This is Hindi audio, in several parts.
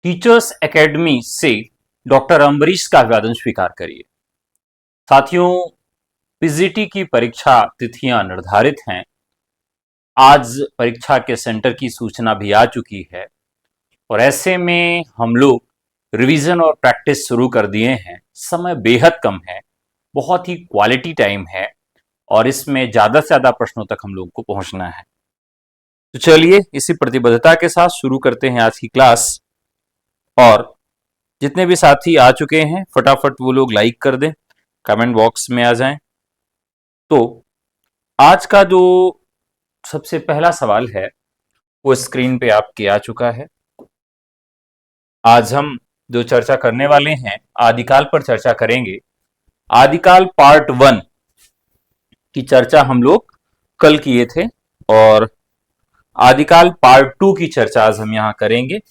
टीचर्स एकेडमी से डॉक्टर अम्बरीश का अभिवादन स्वीकार करिए। साथियों, पीजीटी की परीक्षा तिथियां निर्धारित हैं। आज परीक्षा के सेंटर की सूचना भी आ चुकी है और ऐसे में हम लोग रिवीजन और प्रैक्टिस शुरू कर दिए हैं। समय बेहद कम है, बहुत ही क्वालिटी टाइम है और इसमें ज्यादा से ज्यादा प्रश्नों तक हम लोग को पहुंचना है। तो चलिए इसी प्रतिबद्धता के साथ शुरू करते हैं आज की क्लास। और जितने भी साथी आ चुके हैं फटाफट वो लोग लाइक कर दें, कमेंट बॉक्स में आ जाएं। तो आज का जो सबसे पहला सवाल है वो स्क्रीन पे आपके आ चुका है। आज हम जो चर्चा करने वाले हैं आदिकाल पर चर्चा करेंगे। आदिकाल पार्ट 1 की चर्चा हम लोग कल किए थे और आदिकाल पार्ट 2 की चर्चा आज हम यहां करेंगे।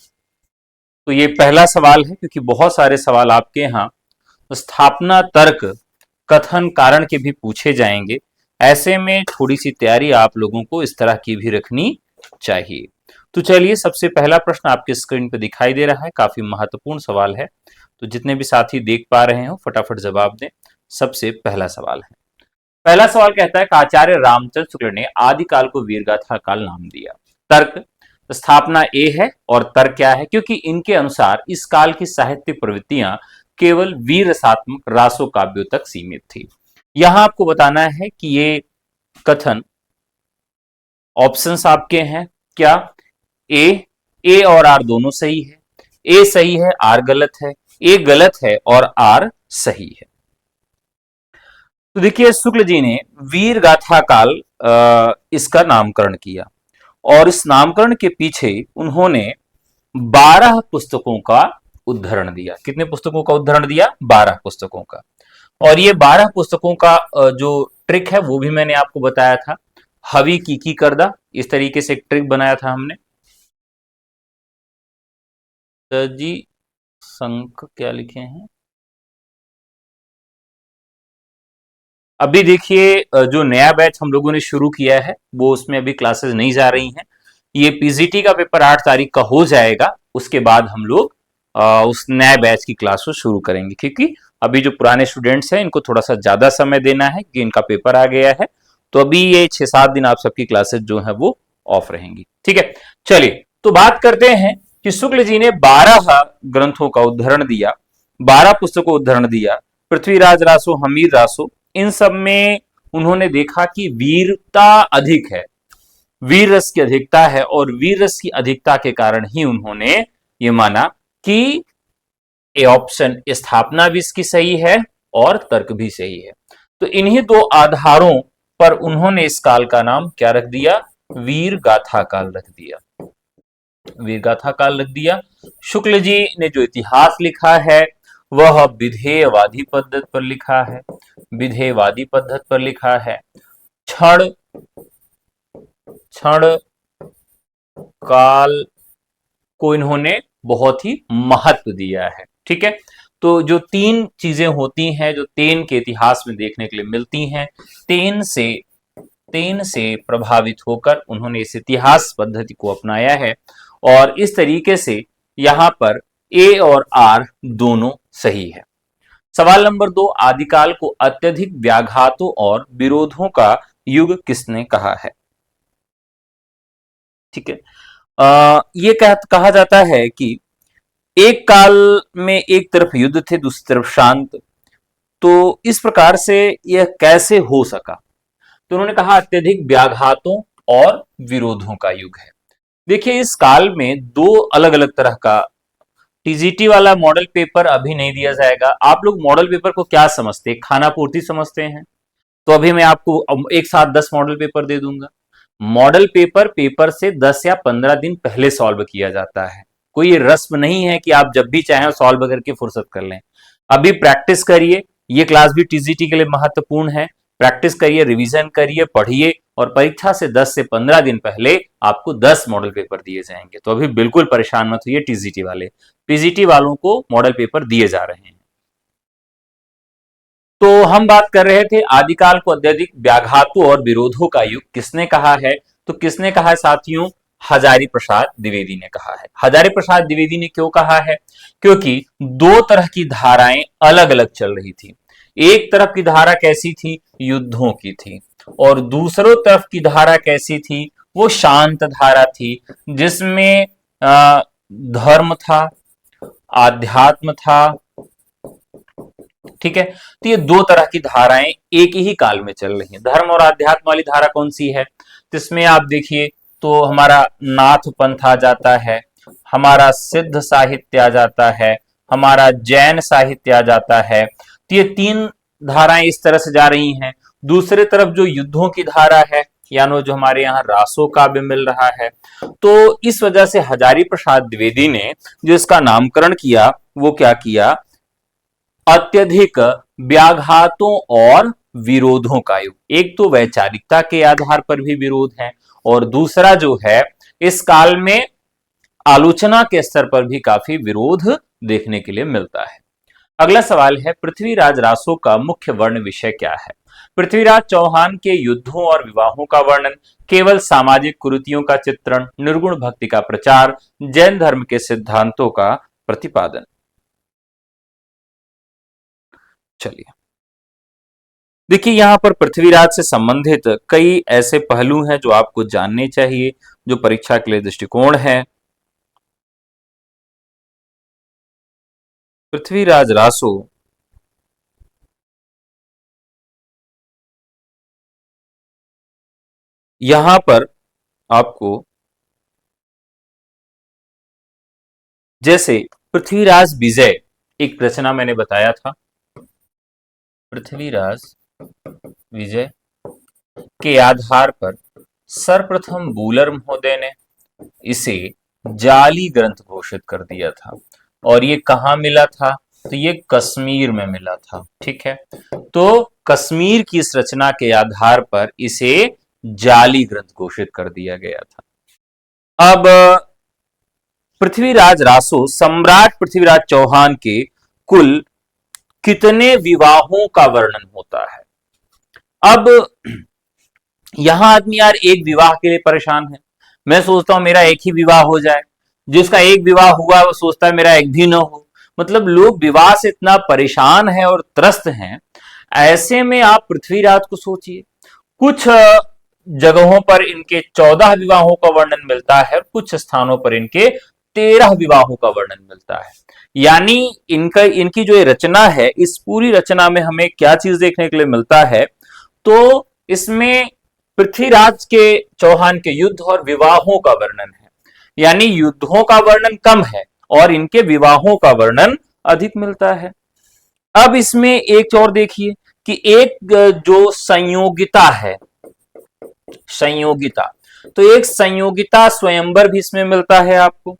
तो ये पहला सवाल है क्योंकि बहुत सारे सवाल आपके यहाँ स्थापना तर्क कथन कारण के भी पूछे जाएंगे। ऐसे में थोड़ी सी तैयारी आप लोगों को इस तरह की भी रखनी चाहिए। तो चलिए सबसे पहला प्रश्न आपके स्क्रीन पर दिखाई दे रहा है, काफी महत्वपूर्ण सवाल है। तो जितने भी साथी देख पा रहे हो फटाफट जवाब दें। सबसे पहला सवाल है, पहला सवाल कहता है कि आचार्य रामचंद्र शुक्ल ने आदिकाल को वीरगाथा काल नाम दिया। तर्क स्थापना ए है और तर्क क्या है? क्योंकि इनके अनुसार इस काल की साहित्य प्रवृत्तियां केवल वीर रसात्मक रासो काव्यों तक सीमित थी। यहां आपको बताना है कि ये कथन ऑप्शंस आपके हैं क्या? ए और आर दोनों सही है, ए सही है आर गलत है, ए गलत है और आर सही है। तो देखिए शुक्ल जी ने वीर गाथा काल इसका नामकरण किया और इस नामकरण के पीछे उन्होंने 12 पुस्तकों का उद्धरण दिया। कितने पुस्तकों का उद्धरण दिया? 12 पुस्तकों का। और ये 12 पुस्तकों का जो ट्रिक है वो भी मैंने आपको बताया था। हवी की करदा, इस तरीके से एक ट्रिक बनाया था हमने। जी संक क्या लिखे हैं? अभी देखिए जो नया बैच हम लोगों ने शुरू किया है वो उसमें अभी क्लासेस नहीं जा रही हैं। ये पीजीटी का पेपर 8 तारीख का हो जाएगा, उसके बाद हम लोग उस नए बैच की क्लास को शुरू करेंगे। क्योंकि अभी जो पुराने स्टूडेंट्स हैं इनको थोड़ा सा ज्यादा समय देना है कि इनका पेपर आ गया है। तो अभी ये 6-7 दिन आप सबकी क्लासेस जो है वो ऑफ रहेंगी। ठीक है, चलिए तो बात करते हैं कि शुक्ल जी ने 12 ग्रंथों का उद्धरण दिया, 12 पुस्तकों उद्धरण दिया। पृथ्वीराज रासो, हमीर रासो, इन सब में उन्होंने देखा कि वीरता अधिक है, वीर रस की अधिकता है और वीर रस की अधिकता के कारण ही उन्होंने ये माना कि ए ऑप्शन स्थापना भी इसकी सही है और तर्क भी सही है। तो इन्हीं दो आधारों पर उन्होंने इस काल का नाम क्या रख दिया? वीर गाथा काल रख दिया। वीर गाथा काल रख दिया। शुक्ल जी ने जो इतिहास लिखा है वह विधेयवादी पद्धति पर लिखा है, विधेयवादी पद्धति पर लिखा है। क्षण क्षण काल को इन्होंने बहुत ही महत्व दिया है। ठीक है, तो जो 3 चीजें होती हैं जो तेन के इतिहास में देखने के लिए मिलती हैं, तेन से प्रभावित होकर उन्होंने इस इतिहास पद्धति को अपनाया है और इस तरीके से यहां पर ए और आर दोनों सही है। सवाल नंबर 2, आदिकाल को अत्यधिक व्याघातों और विरोधों का युग किसने कहा है? ठीक है, ये कहा जाता है कि एक काल में एक तरफ युद्ध थे दूसरी तरफ शांत। तो इस प्रकार से यह कैसे हो सका? तो उन्होंने कहा अत्यधिक व्याघातों और विरोधों का युग है। देखिए इस काल में 2 अलग अलग तरह का टीजीटी वाला मॉडल पेपर अभी नहीं दिया जाएगा। आप लोग मॉडल पेपर को क्या समझते हैं? खाना पूर्ति समझते हैं। तो अभी मैं आपको एक साथ 10 मॉडल पेपर दे दूंगा। मॉडल पेपर से 10 या 15 दिन पहले सॉल्व किया जाता है। कोई रस्म नहीं है कि आप जब भी चाहें सॉल्व करके फुर्सत कर लें। अभी प्रैक्टिस करिए, ये क्लास भी टीजीटी के लिए महत्वपूर्ण है। प्रैक्टिस करिए, रिवीजन करिए, पढ़िए और परीक्षा से 10 से 15 दिन पहले आपको 10 मॉडल पेपर दिए जाएंगे। तो अभी बिल्कुल परेशान मत होइए टीजीटी वाले, पीजीटी वालों को मॉडल पेपर दिए जा रहे हैं। तो हम बात कर रहे थे आदिकाल को अत्यधिक व्याघातों और विरोधों का युग किसने कहा है? तो किसने कहा है साथियों? हजारी प्रसाद द्विवेदी ने कहा है। हजारी प्रसाद द्विवेदी ने क्यों कहा है? क्योंकि दो तरह की धाराएं अलग अलग चल रही थी। एक तरफ की धारा कैसी थी? युद्धों की थी। और दूसरों तरफ की धारा कैसी थी? वो शांत धारा थी, जिसमें धर्म था, आध्यात्म था। ठीक है, तो ये दो तरह की धाराएं एक ही काल में चल रही हैं। धर्म और आध्यात्म वाली धारा कौन सी है? जिसमें आप देखिए तो हमारा नाथ पंथ आ जाता है, हमारा सिद्ध साहित्य आ जाता है, हमारा जैन साहित्य आ जाता है। तो ये तीन धाराएं इस तरह से जा रही हैं। दूसरे तरफ जो युद्धों की धारा है, यानी जो हमारे यहाँ रासो काव्य मिल रहा है, तो इस वजह से हजारी प्रसाद द्विवेदी ने जो इसका नामकरण किया वो क्या किया? अत्यधिक व्याघातों और विरोधों का युग। एक तो वैचारिकता के आधार पर भी विरोध है, और दूसरा जो है इस काल में आलोचना के स्तर पर भी काफी विरोध देखने के लिए मिलता है। अगला सवाल है, पृथ्वीराज रासो का मुख्य वर्ण विषय क्या है? पृथ्वीराज चौहान के युद्धों और विवाहों का वर्णन, केवल सामाजिक कुरीतियों का चित्रण, निर्गुण भक्ति का प्रचार, जैन धर्म के सिद्धांतों का प्रतिपादन। चलिए देखिए, यहां पर पृथ्वीराज से संबंधित कई ऐसे पहलू हैं जो आपको जानने चाहिए, जो परीक्षा के लिए दृष्टिकोण है। पृथ्वीराज रासो यहां पर आपको, जैसे पृथ्वीराज विजय एक रचना मैंने बताया था, पृथ्वीराज विजय के आधार पर सर्वप्रथम बूलर महोदय ने इसे जाली ग्रंथ घोषित कर दिया था। और ये कहां मिला था? तो ये कश्मीर में मिला था। ठीक है, तो कश्मीर की इस रचना के आधार पर इसे जाली ग्रंथ घोषित कर दिया गया था। अब पृथ्वीराज रासो सम्राट पृथ्वीराज चौहान के कुल कितने विवाहों का वर्णन होता है? अब यहां आदमी यार एक विवाह के लिए परेशान है। मैं सोचता हूं मेरा एक ही विवाह हो जाए, जिसका एक विवाह हुआ वो सोचता है मेरा एक भी न हो। मतलब लोग विवाह से इतना परेशान है और त्रस्त हैं। ऐसे में आप पृथ्वीराज को सोचिए, कुछ जगहों पर इनके 14 विवाहों का वर्णन मिलता है, कुछ स्थानों पर इनके 13 विवाहों का वर्णन मिलता है। यानी इनकी जो ये रचना है, इस पूरी रचना में हमें क्या चीज देखने के लिए मिलता है? तो इसमें पृथ्वीराज के चौहान के युद्ध और विवाहों का वर्णन है। यानी युद्धों का वर्णन कम है और इनके विवाहों का वर्णन अधिक मिलता है। अब इसमें एक और देखिए कि एक जो संयोगिता है, संयोगिता, तो एक संयोगिता स्वयंवर भी इसमें मिलता है आपको।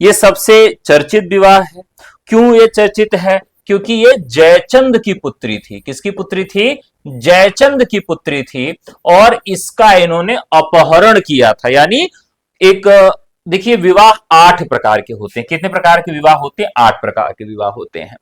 ये सबसे चर्चित विवाह है। क्यों ये चर्चित है? क्योंकि ये जयचंद की पुत्री थी। किसकी पुत्री थी? जयचंद की पुत्री थी। और इसका इन्होंने अपहरण किया था। यानी एक देखिए, विवाह 8 प्रकार के होते हैं। कितने प्रकार के विवाह होते हैं? 8 प्रकार के विवाह होते हैं।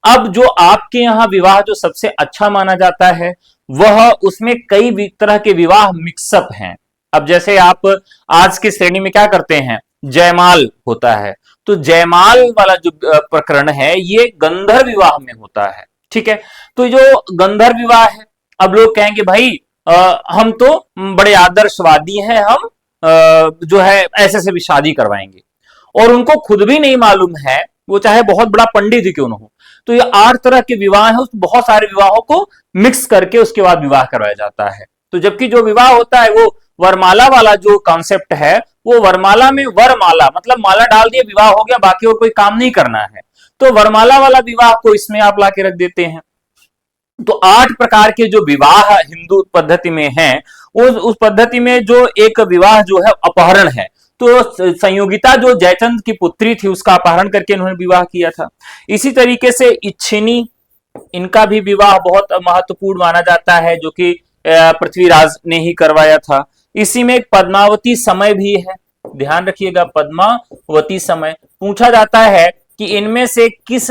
अब जो आपके यहां विवाह जो सबसे अच्छा माना जाता है, वह उसमें कई तरह के विवाह मिक्सअप हैं। अब जैसे आप आज की श्रेणी में क्या करते हैं? जयमाल होता है। तो जयमाल वाला जो प्रकरण है, ये गंधर्व विवाह में होता है। ठीक है, तो जो गंधर्व विवाह है, अब लोग कहेंगे भाई हम तो बड़े आदर्शवादी हैं, हम जो है ऐसे से भी शादी करवाएंगे। और उनको खुद भी नहीं मालूम है, वो चाहे बहुत बड़ा पंडित ही क्यों ना हो। तो ये 8 तरह के विवाह हैं, उस बहुत सारे विवाहों को मिक्स करके उसके बाद विवाह करवाया जाता है। तो जबकि जो विवाह होता है वो वरमाला वाला जो कॉन्सेप्ट है, वो वरमाला में वरमाला मतलब माला डाल दिया, विवाह हो गया, बाकी और कोई काम नहीं करना है। तो वरमाला वाला विवाह को इसमें आप लाके रख देते हैं। तो 8 प्रकार के जो विवाह हिंदू पद्धति में हैं, उस पद्धति में जो एक विवाह जो है अपहरण है। तो संयोगिता जो जयचंद की पुत्री थी, उसका अपहरण करके इन्होंने विवाह किया था। इसी तरीके से इच्छिनी, इनका भी विवाह बहुत महत्वपूर्ण माना जाता है, जो कि पृथ्वीराज ने ही करवाया था। इसी में एक पद्मावती समय भी है, ध्यान रखिएगा, पद्मावती समय। पूछा जाता है कि इनमें से किस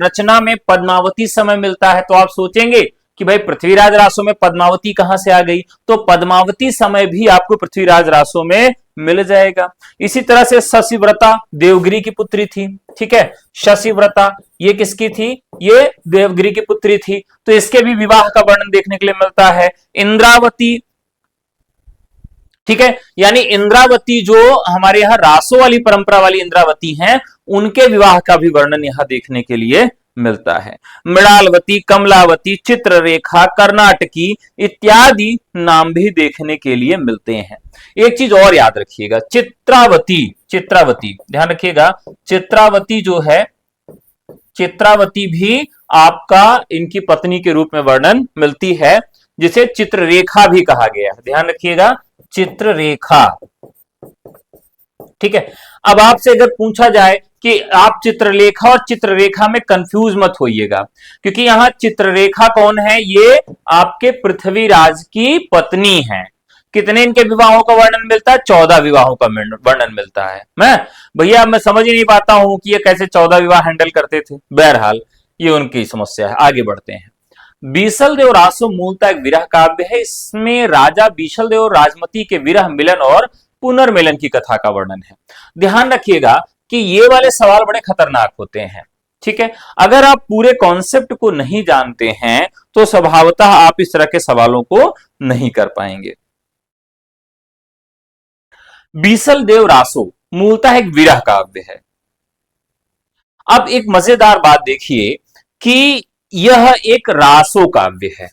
रचना में पद्मावती समय मिलता है, तो आप सोचेंगे कि भाई पृथ्वीराज रासो में पद्मावती कहां से आ गई, तो पद्मावती समय भी आपको पृथ्वीराज रासो में मिल जाएगा। इसी तरह से शशिव्रता देवगिरी की पुत्री थी, ठीक है, शशिव्रता ये किसकी थी, ये देवगिरी की पुत्री थी, तो इसके भी विवाह का वर्णन देखने के लिए मिलता है। इंद्रावती, ठीक है, यानी इंद्रावती जो हमारे यहां रासो वाली परंपरा वाली इंद्रावती हैं, उनके विवाह का भी वर्णन यहां देखने के लिए मिलता है। मृणालवती, कमलावती, चित्ररेखा, कर्नाटकी इत्यादि नाम भी देखने के लिए मिलते हैं। एक चीज और याद रखिएगा, चित्रावती, चित्रावती ध्यान रखिएगा, चित्रावती जो है, चित्रावती भी आपका इनकी पत्नी के रूप में वर्णन मिलती है, जिसे चित्ररेखा भी कहा गया है, ध्यान रखिएगा, चित्ररेखा, ठीक है। अब आपसे अगर पूछा जाए कि आप चित्रलेखा और चित्ररेखा में कंफ्यूज मत होइएगा, क्योंकि यहां चित्ररेखा कौन है, ये आपके पृथ्वीराज की पत्नी है। कितने इनके विवाहों का वर्णन मिलता है, 14 विवाहों का वर्णन मिलता है। मैं समझ ही नहीं पाता हूं कि ये कैसे 14 विवाह हैंडल करते थे, बहरहाल ये उनकी समस्या है। आगे बढ़ते हैं। बीसल देव रासो मूलतः एक विरह काव्य है। इसमें राजा बीसल देव और राजमती के विरह मिलन और पुनर्मिलन की कथा का वर्णन है। ध्यान रखिएगा कि ये वाले सवाल बड़े खतरनाक होते हैं, ठीक है। अगर आप पूरे कॉन्सेप्ट को नहीं जानते हैं तो स्वभावतः आप इस तरह के सवालों को नहीं कर पाएंगे। बीसल देव रासो मूलतः एक विरह काव्य है। अब एक मजेदार बात देखिए कि यह एक रासो काव्य है।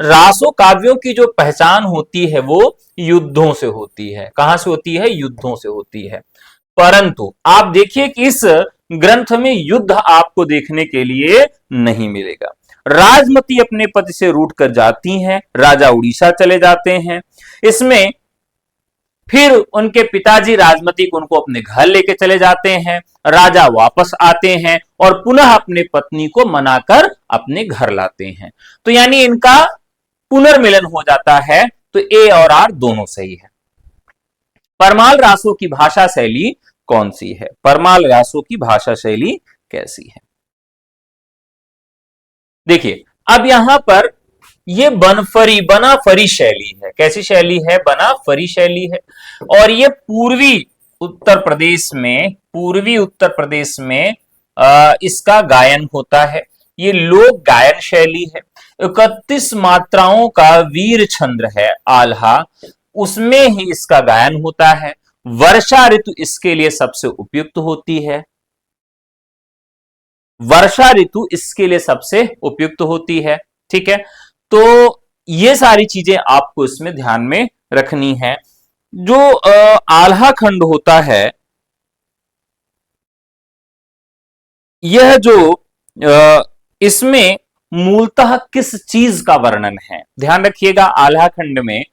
रासो काव्यों की जो पहचान होती है वो युद्धों से होती है। कहां से होती है, युद्धों से होती है। परंतु आप देखिए कि इस ग्रंथ में युद्ध आपको देखने के लिए नहीं मिलेगा। राजमती अपने पति से रूठ कर जाती हैं, राजा उड़ीसा चले जाते हैं। इसमें फिर उनके पिताजी राजमती को उनको अपने घर लेके चले जाते हैं, राजा वापस आते हैं और पुनः अपने पत्नी को मनाकर अपने घर लाते हैं। तो यानी इनका पुनर्मिलन हो जाता है। तो ए और आर दोनों सही है। परमाल रासो की भाषा शैली कौन सी है, परमाल रासो की भाषा शैली कैसी है। देखिए अब यहां पर ये बनाफरी शैली है। कैसी शैली है, बनाफरी शैली है। और ये पूर्वी उत्तर प्रदेश में इसका गायन होता है। ये लोक गायन शैली है। 31 मात्राओं का वीर छंद है आल्हा, उसमें ही इसका गायन होता है। वर्षा ऋतु इसके लिए सबसे उपयुक्त होती है। वर्षा ऋतु इसके लिए सबसे उपयुक्त होती है, ठीक है। तो ये सारी चीजें आपको इसमें ध्यान में रखनी है। जो आल्हा खंड होता है, यह जो इसमें मूलतः किस चीज का वर्णन है, ध्यान रखिएगा। आल्हा खंड में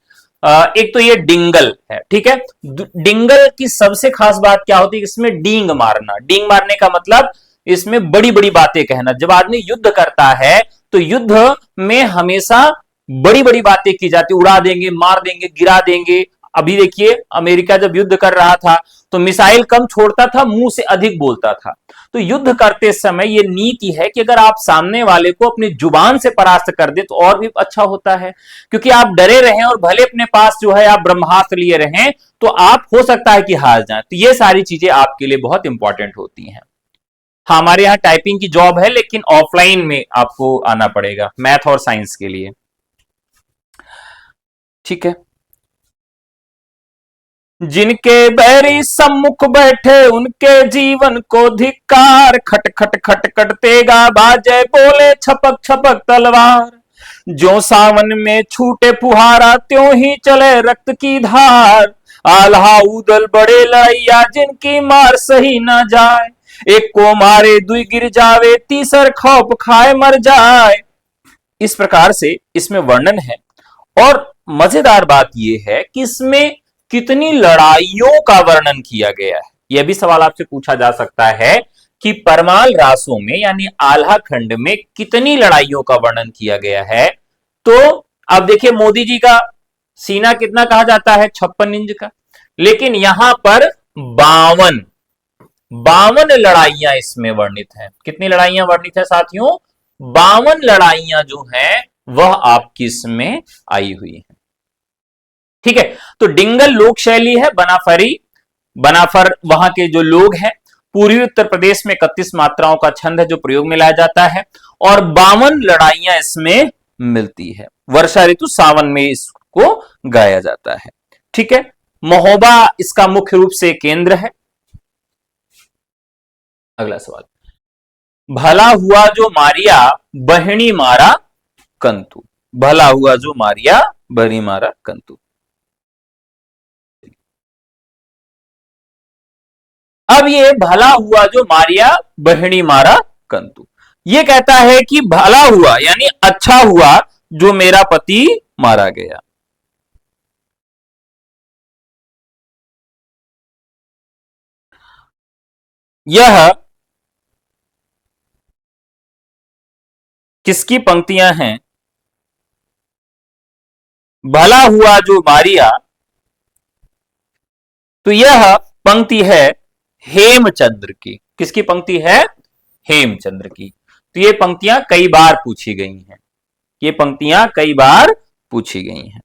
एक तो ये डिंगल है, ठीक है। डिंगल की सबसे खास बात क्या होती है, इसमें डींग मारना। डींग मारने का मतलब इसमें बड़ी बड़ी बातें कहना। जब आदमी युद्ध करता है तो युद्ध में हमेशा बड़ी बड़ी बातें की जाती, उड़ा देंगे, मार देंगे, गिरा देंगे। अभी देखिए अमेरिका जब युद्ध कर रहा था तो मिसाइल कम छोड़ता था, मुंह से अधिक बोलता था। तो युद्ध करते समय यह नीति है कि अगर आप सामने वाले को अपनी जुबान से परास्त कर दे तो और भी अच्छा होता है, क्योंकि आप डरे रहें और भले अपने पास जो है आप ब्रह्मास्त्र लिए रहें तो आप हो सकता है कि हार जाए। तो ये सारी चीजें आपके लिए बहुत इंपॉर्टेंट होती हैं। हमारे यहाँ टाइपिंग की जॉब है, लेकिन ऑफलाइन में आपको आना पड़ेगा मैथ और साइंस के लिए, ठीक है। जिनके बैरी सम्मुख बैठे उनके जीवन को धिक्कार, खट खट खट कटतेगा बाजे बोले छपक छपक तलवार। जो सावन में छूटे फुहारा त्यों ही चले रक्त की धार। आल्हा उदल बड़े लड़ैया जिनकी मार सही ना जाए। एक को मारे दुई गिर जावे तीसर खौफ खाए मर जाए। इस प्रकार से इसमें वर्णन है। और मजेदार बात यह है कि इसमें कितनी लड़ाइयों का वर्णन किया गया है। यह भी सवाल आपसे पूछा जा सकता है कि परमाल रासों में यानी आल्हा खंड में कितनी लड़ाइयों का वर्णन किया गया है। तो अब देखिए मोदी जी का सीना कितना कहा जाता है, 56 इंच का, लेकिन यहां पर 52 लड़ाइयां इसमें वर्णित हैं। कितनी लड़ाइयां वर्णित है साथियों, 52 लड़ाइयां जो हैं वह आपकी इसमें आई हुई है। ठीक है, तो डिंगल लोक शैली है, बनाफर वहां के जो लोग हैं। पूर्वी उत्तर प्रदेश में 31 मात्राओं का छंद है जो प्रयोग में लाया जाता है, और 52 लड़ाइयां इसमें मिलती है। वर्षा ऋतु सावन में इसको गाया जाता है। ठीक है, महोबा इसका मुख्य रूप से केंद्र है। अगला सवाल, भला हुआ जो मारिया बहनी मारा कंतु। भला हुआ जो मारिया बहनी मारा कंतु। अब ये भला हुआ जो मारिया बहनी मारा कंतु, ये कहता है कि भला हुआ यानी अच्छा हुआ जो मेरा पति मारा गया। यह किसकी पंक्तियां हैं? भला हुआ जो मारिया, तो यह पंक्ति है हेमचंद्र की। किसकी पंक्ति है? हेमचंद्र की। तो ये पंक्तियां कई बार पूछी गई हैं, ये पंक्तियां कई बार पूछी गई हैं।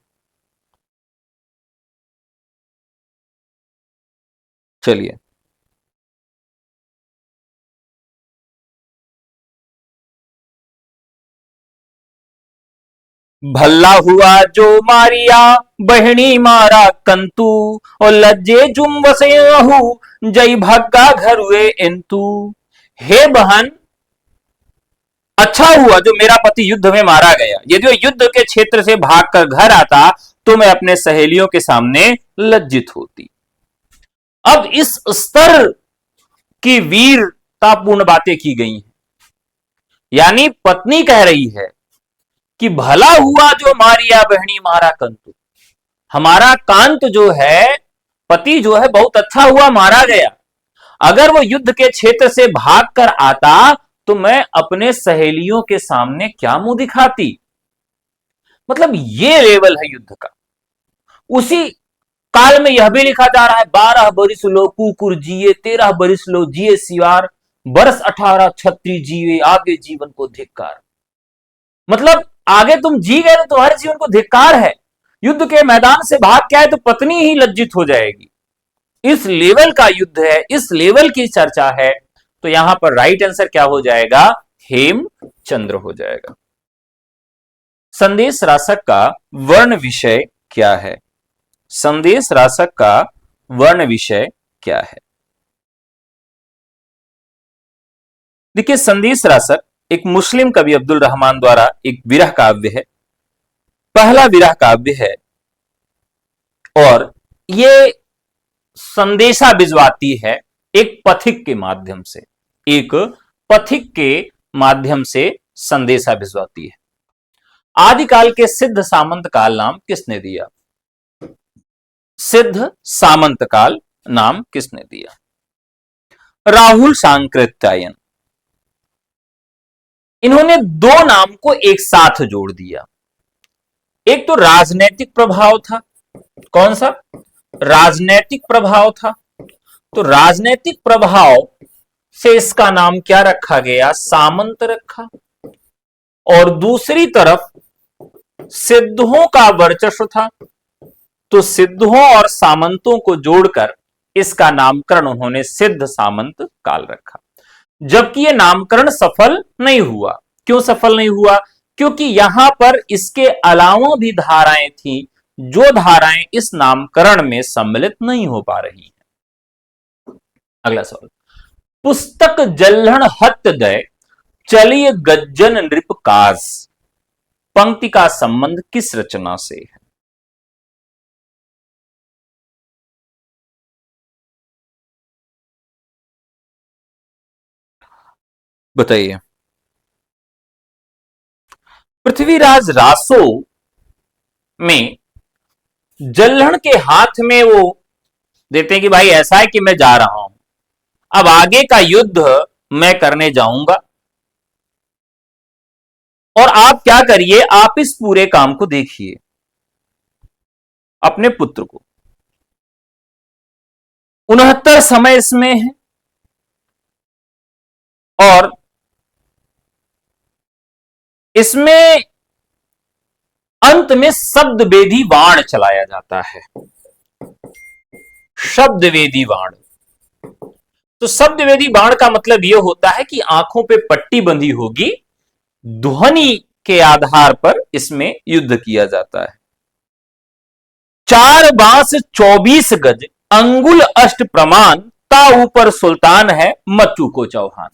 चलिए, भल्ला हुआ जो मारिया बहनी मारा कंतु, और लज्जे जुम वसे जय भग्गा घर हुए इंतु। हे बहन, अच्छा हुआ जो मेरा पति युद्ध में मारा गया। यदि वो युद्ध के क्षेत्र से भागकर घर आता तो मैं अपने सहेलियों के सामने लज्जित होती। अब इस स्तर की वीरतापूर्ण बातें की गई हैं, यानी पत्नी कह रही है कि भला हुआ जो मारिया बहनी मारा कंतु, हमारा कांत जो है, पति जो है, बहुत अच्छा हुआ मारा गया। अगर वो युद्ध के क्षेत्र से भाग कर आता तो मैं अपने सहेलियों के सामने क्या मुंह दिखाती। मतलब ये लेवल है युद्ध का। उसी काल में यह भी लिखा जा रहा है, 12 बरिस लो कुकुर जिए, 13 बरिस लो जिए सिवार, बरस 18 छत्री जीवे, आगे जीवन को धिक्कार। मतलब आगे तुम जी गए तो तुम्हारे जीवन को धिक्कार है। युद्ध के मैदान से भाग के आए तो पत्नी ही लज्जित हो जाएगी। इस लेवल का युद्ध है, इस लेवल की चर्चा है। तो यहां पर राइट आंसर क्या हो जाएगा? हेमचंद्र हो जाएगा। संदेश राशक का वर्ण विषय क्या है? संदेश राशक का वर्ण विषय क्या है? देखिए, संदेश राशक एक मुस्लिम कवि अब्दुल रहमान द्वारा एक विरह काव्य है, पहला विरह काव्य है, और ये संदेशा भिजवाती है एक पथिक के माध्यम से। एक पथिक के माध्यम से संदेशा भिजवाती है। आदिकाल के सिद्ध सामंत काल नाम किसने दिया? सिद्ध सामंत काल नाम किसने दिया? राहुल सांकृत्यायन। इन्होंने दो नाम को एक साथ जोड़ दिया। एक तो राजनैतिक प्रभाव था। कौन सा? राजनैतिक प्रभाव था। तो राजनैतिक प्रभाव से इसका नाम क्या रखा गया? सामंत रखा। और दूसरी तरफ सिद्धों का वर्चस्व था, तो सिद्धों और सामंतों को जोड़कर इसका नामकरण उन्होंने सिद्ध सामंत काल रखा। जबकि यह नामकरण सफल नहीं हुआ। क्यों सफल नहीं हुआ? क्योंकि यहां पर इसके अलावा भी धाराएं थी, जो धाराएं इस नामकरण में सम्मिलित नहीं हो पा रही हैं। अगला सवाल, पुस्तक जल्हण हत दय चलिए गज्जन नृप काज, पंक्ति का संबंध किस रचना से है? बताइए। पृथ्वीराज रासो में जल्हण के हाथ में वो देते हैं कि भाई ऐसा है कि मैं जा रहा हूं, अब आगे का युद्ध मैं करने जाऊंगा, और आप क्या करिए, आप इस पूरे काम को देखिए। अपने पुत्र को 69 समय इसमें है, और इसमें अंत में शब्द वेदी बाण चलाया जाता है, शब्द वेदी बाण। तो शब्द वेदी बाण का मतलब यह होता है कि आंखों पे पट्टी बंधी होगी, ध्वनि के आधार पर इसमें युद्ध किया जाता है। 4 बांस 24 गज, अंगुल अष्ट प्रमाण, ता ऊपर सुल्तान है, मत चूको चौहान।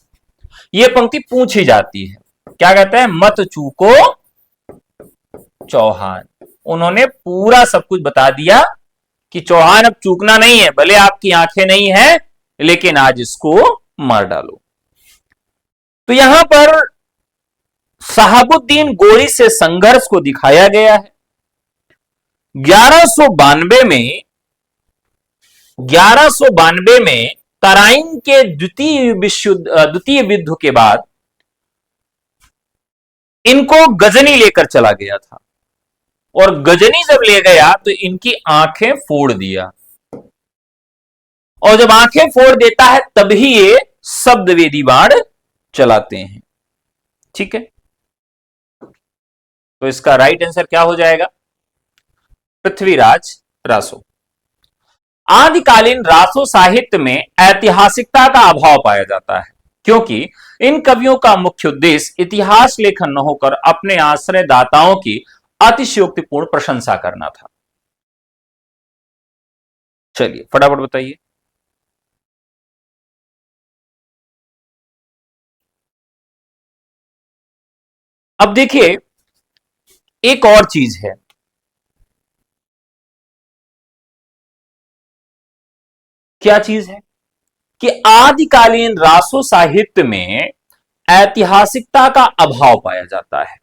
यह पंक्ति पूछी जाती है, क्या कहता है? मत चूको चौहान। उन्होंने पूरा सब कुछ बता दिया कि चौहान अब चूकना नहीं है, भले आपकी आंखें नहीं है लेकिन आज इसको मार डालो। तो यहां पर शहाबुद्दीन गोरी से संघर्ष को दिखाया गया है। 1192 में तराइन के द्वितीय युद्ध के बाद इनको गजनी लेकर चला गया था, और गजनी जब ले गया तो इनकी आंखें फोड़ दिया, और जब आंखें फोड़ देता है तभी ये शब्द वेदी बाण चलाते हैं। ठीक है, तो इसका राइट आंसर क्या हो जाएगा? पृथ्वीराज रासो। आदिकालीन रासो साहित्य में ऐतिहासिकता का अभाव पाया जाता है, क्योंकि इन कवियों का मुख्य उद्देश्य इतिहास लेखन न होकर अपने आश्रयदाताओं की अतिशयोक्तिपूर्ण प्रशंसा करना था। चलिए फटाफट बताइए। अब देखिए एक और चीज है, क्या चीज है कि आदिकालीन रासो साहित्य में ऐतिहासिकता का अभाव पाया जाता है।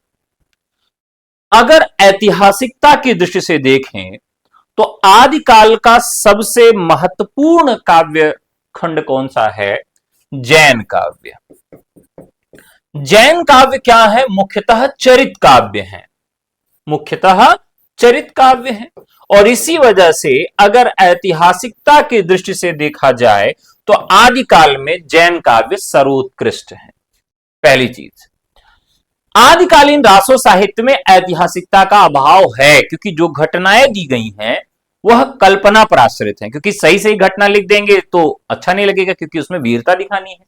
अगर ऐतिहासिकता की दृष्टि से देखें तो आदिकाल का सबसे महत्वपूर्ण काव्य खंड कौन सा है? जैन काव्य। जैन काव्य क्या है? मुख्यतः चरित काव्य है, मुख्यतः चरित काव्य है। और इसी वजह से अगर ऐतिहासिकता की दृष्टि से देखा जाए तो आदिकाल में जैन काव्य सर्वोत्कृष्ट है। पहली चीज, आदिकालीन रासो साहित्य में ऐतिहासिकता का अभाव है क्योंकि जो घटनाएं दी गई हैं वह कल्पना पर आश्रित हैं, क्योंकि सही सही घटना लिख देंगे तो अच्छा नहीं लगेगा, क्योंकि उसमें वीरता दिखानी है।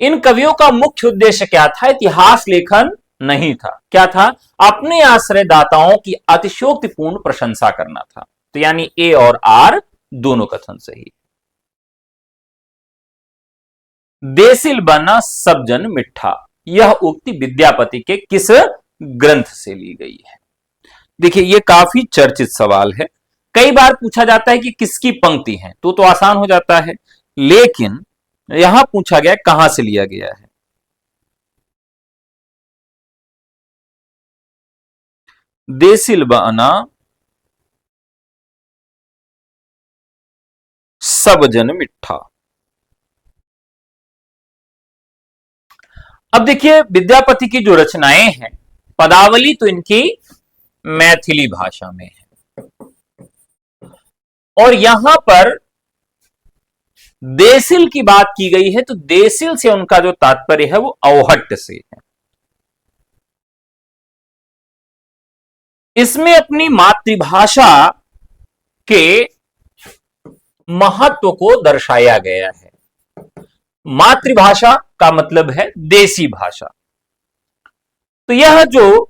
इन कवियों का मुख्य उद्देश्य क्या था? इतिहास लेखन नहीं था। क्या था? अपने आश्रयदाताओं की अतिशयोक्तिपूर्ण प्रशंसा करना था। तो यानी ए और आर दोनों कथन सही। देसिल बना सब जन मिठा, यह उक्ति विद्यापति के किस ग्रंथ से ली गई है? देखिए यह काफी चर्चित सवाल है, कई बार पूछा जाता है कि किसकी पंक्ति है, तो आसान हो जाता है, लेकिन यहां पूछा गया कहां से लिया गया है। देसिल बना सब जन मिठा। अब देखिए विद्यापति की जो रचनाएं हैं, पदावली तो इनकी मैथिली भाषा में है, और यहां पर देसिल की बात की गई है तो देसिल से उनका जो तात्पर्य है वो अवहट्ट से है। इसमें अपनी मातृभाषा के महत्व को दर्शाया गया है। मातृभाषा का मतलब है देसी भाषा। तो यह जो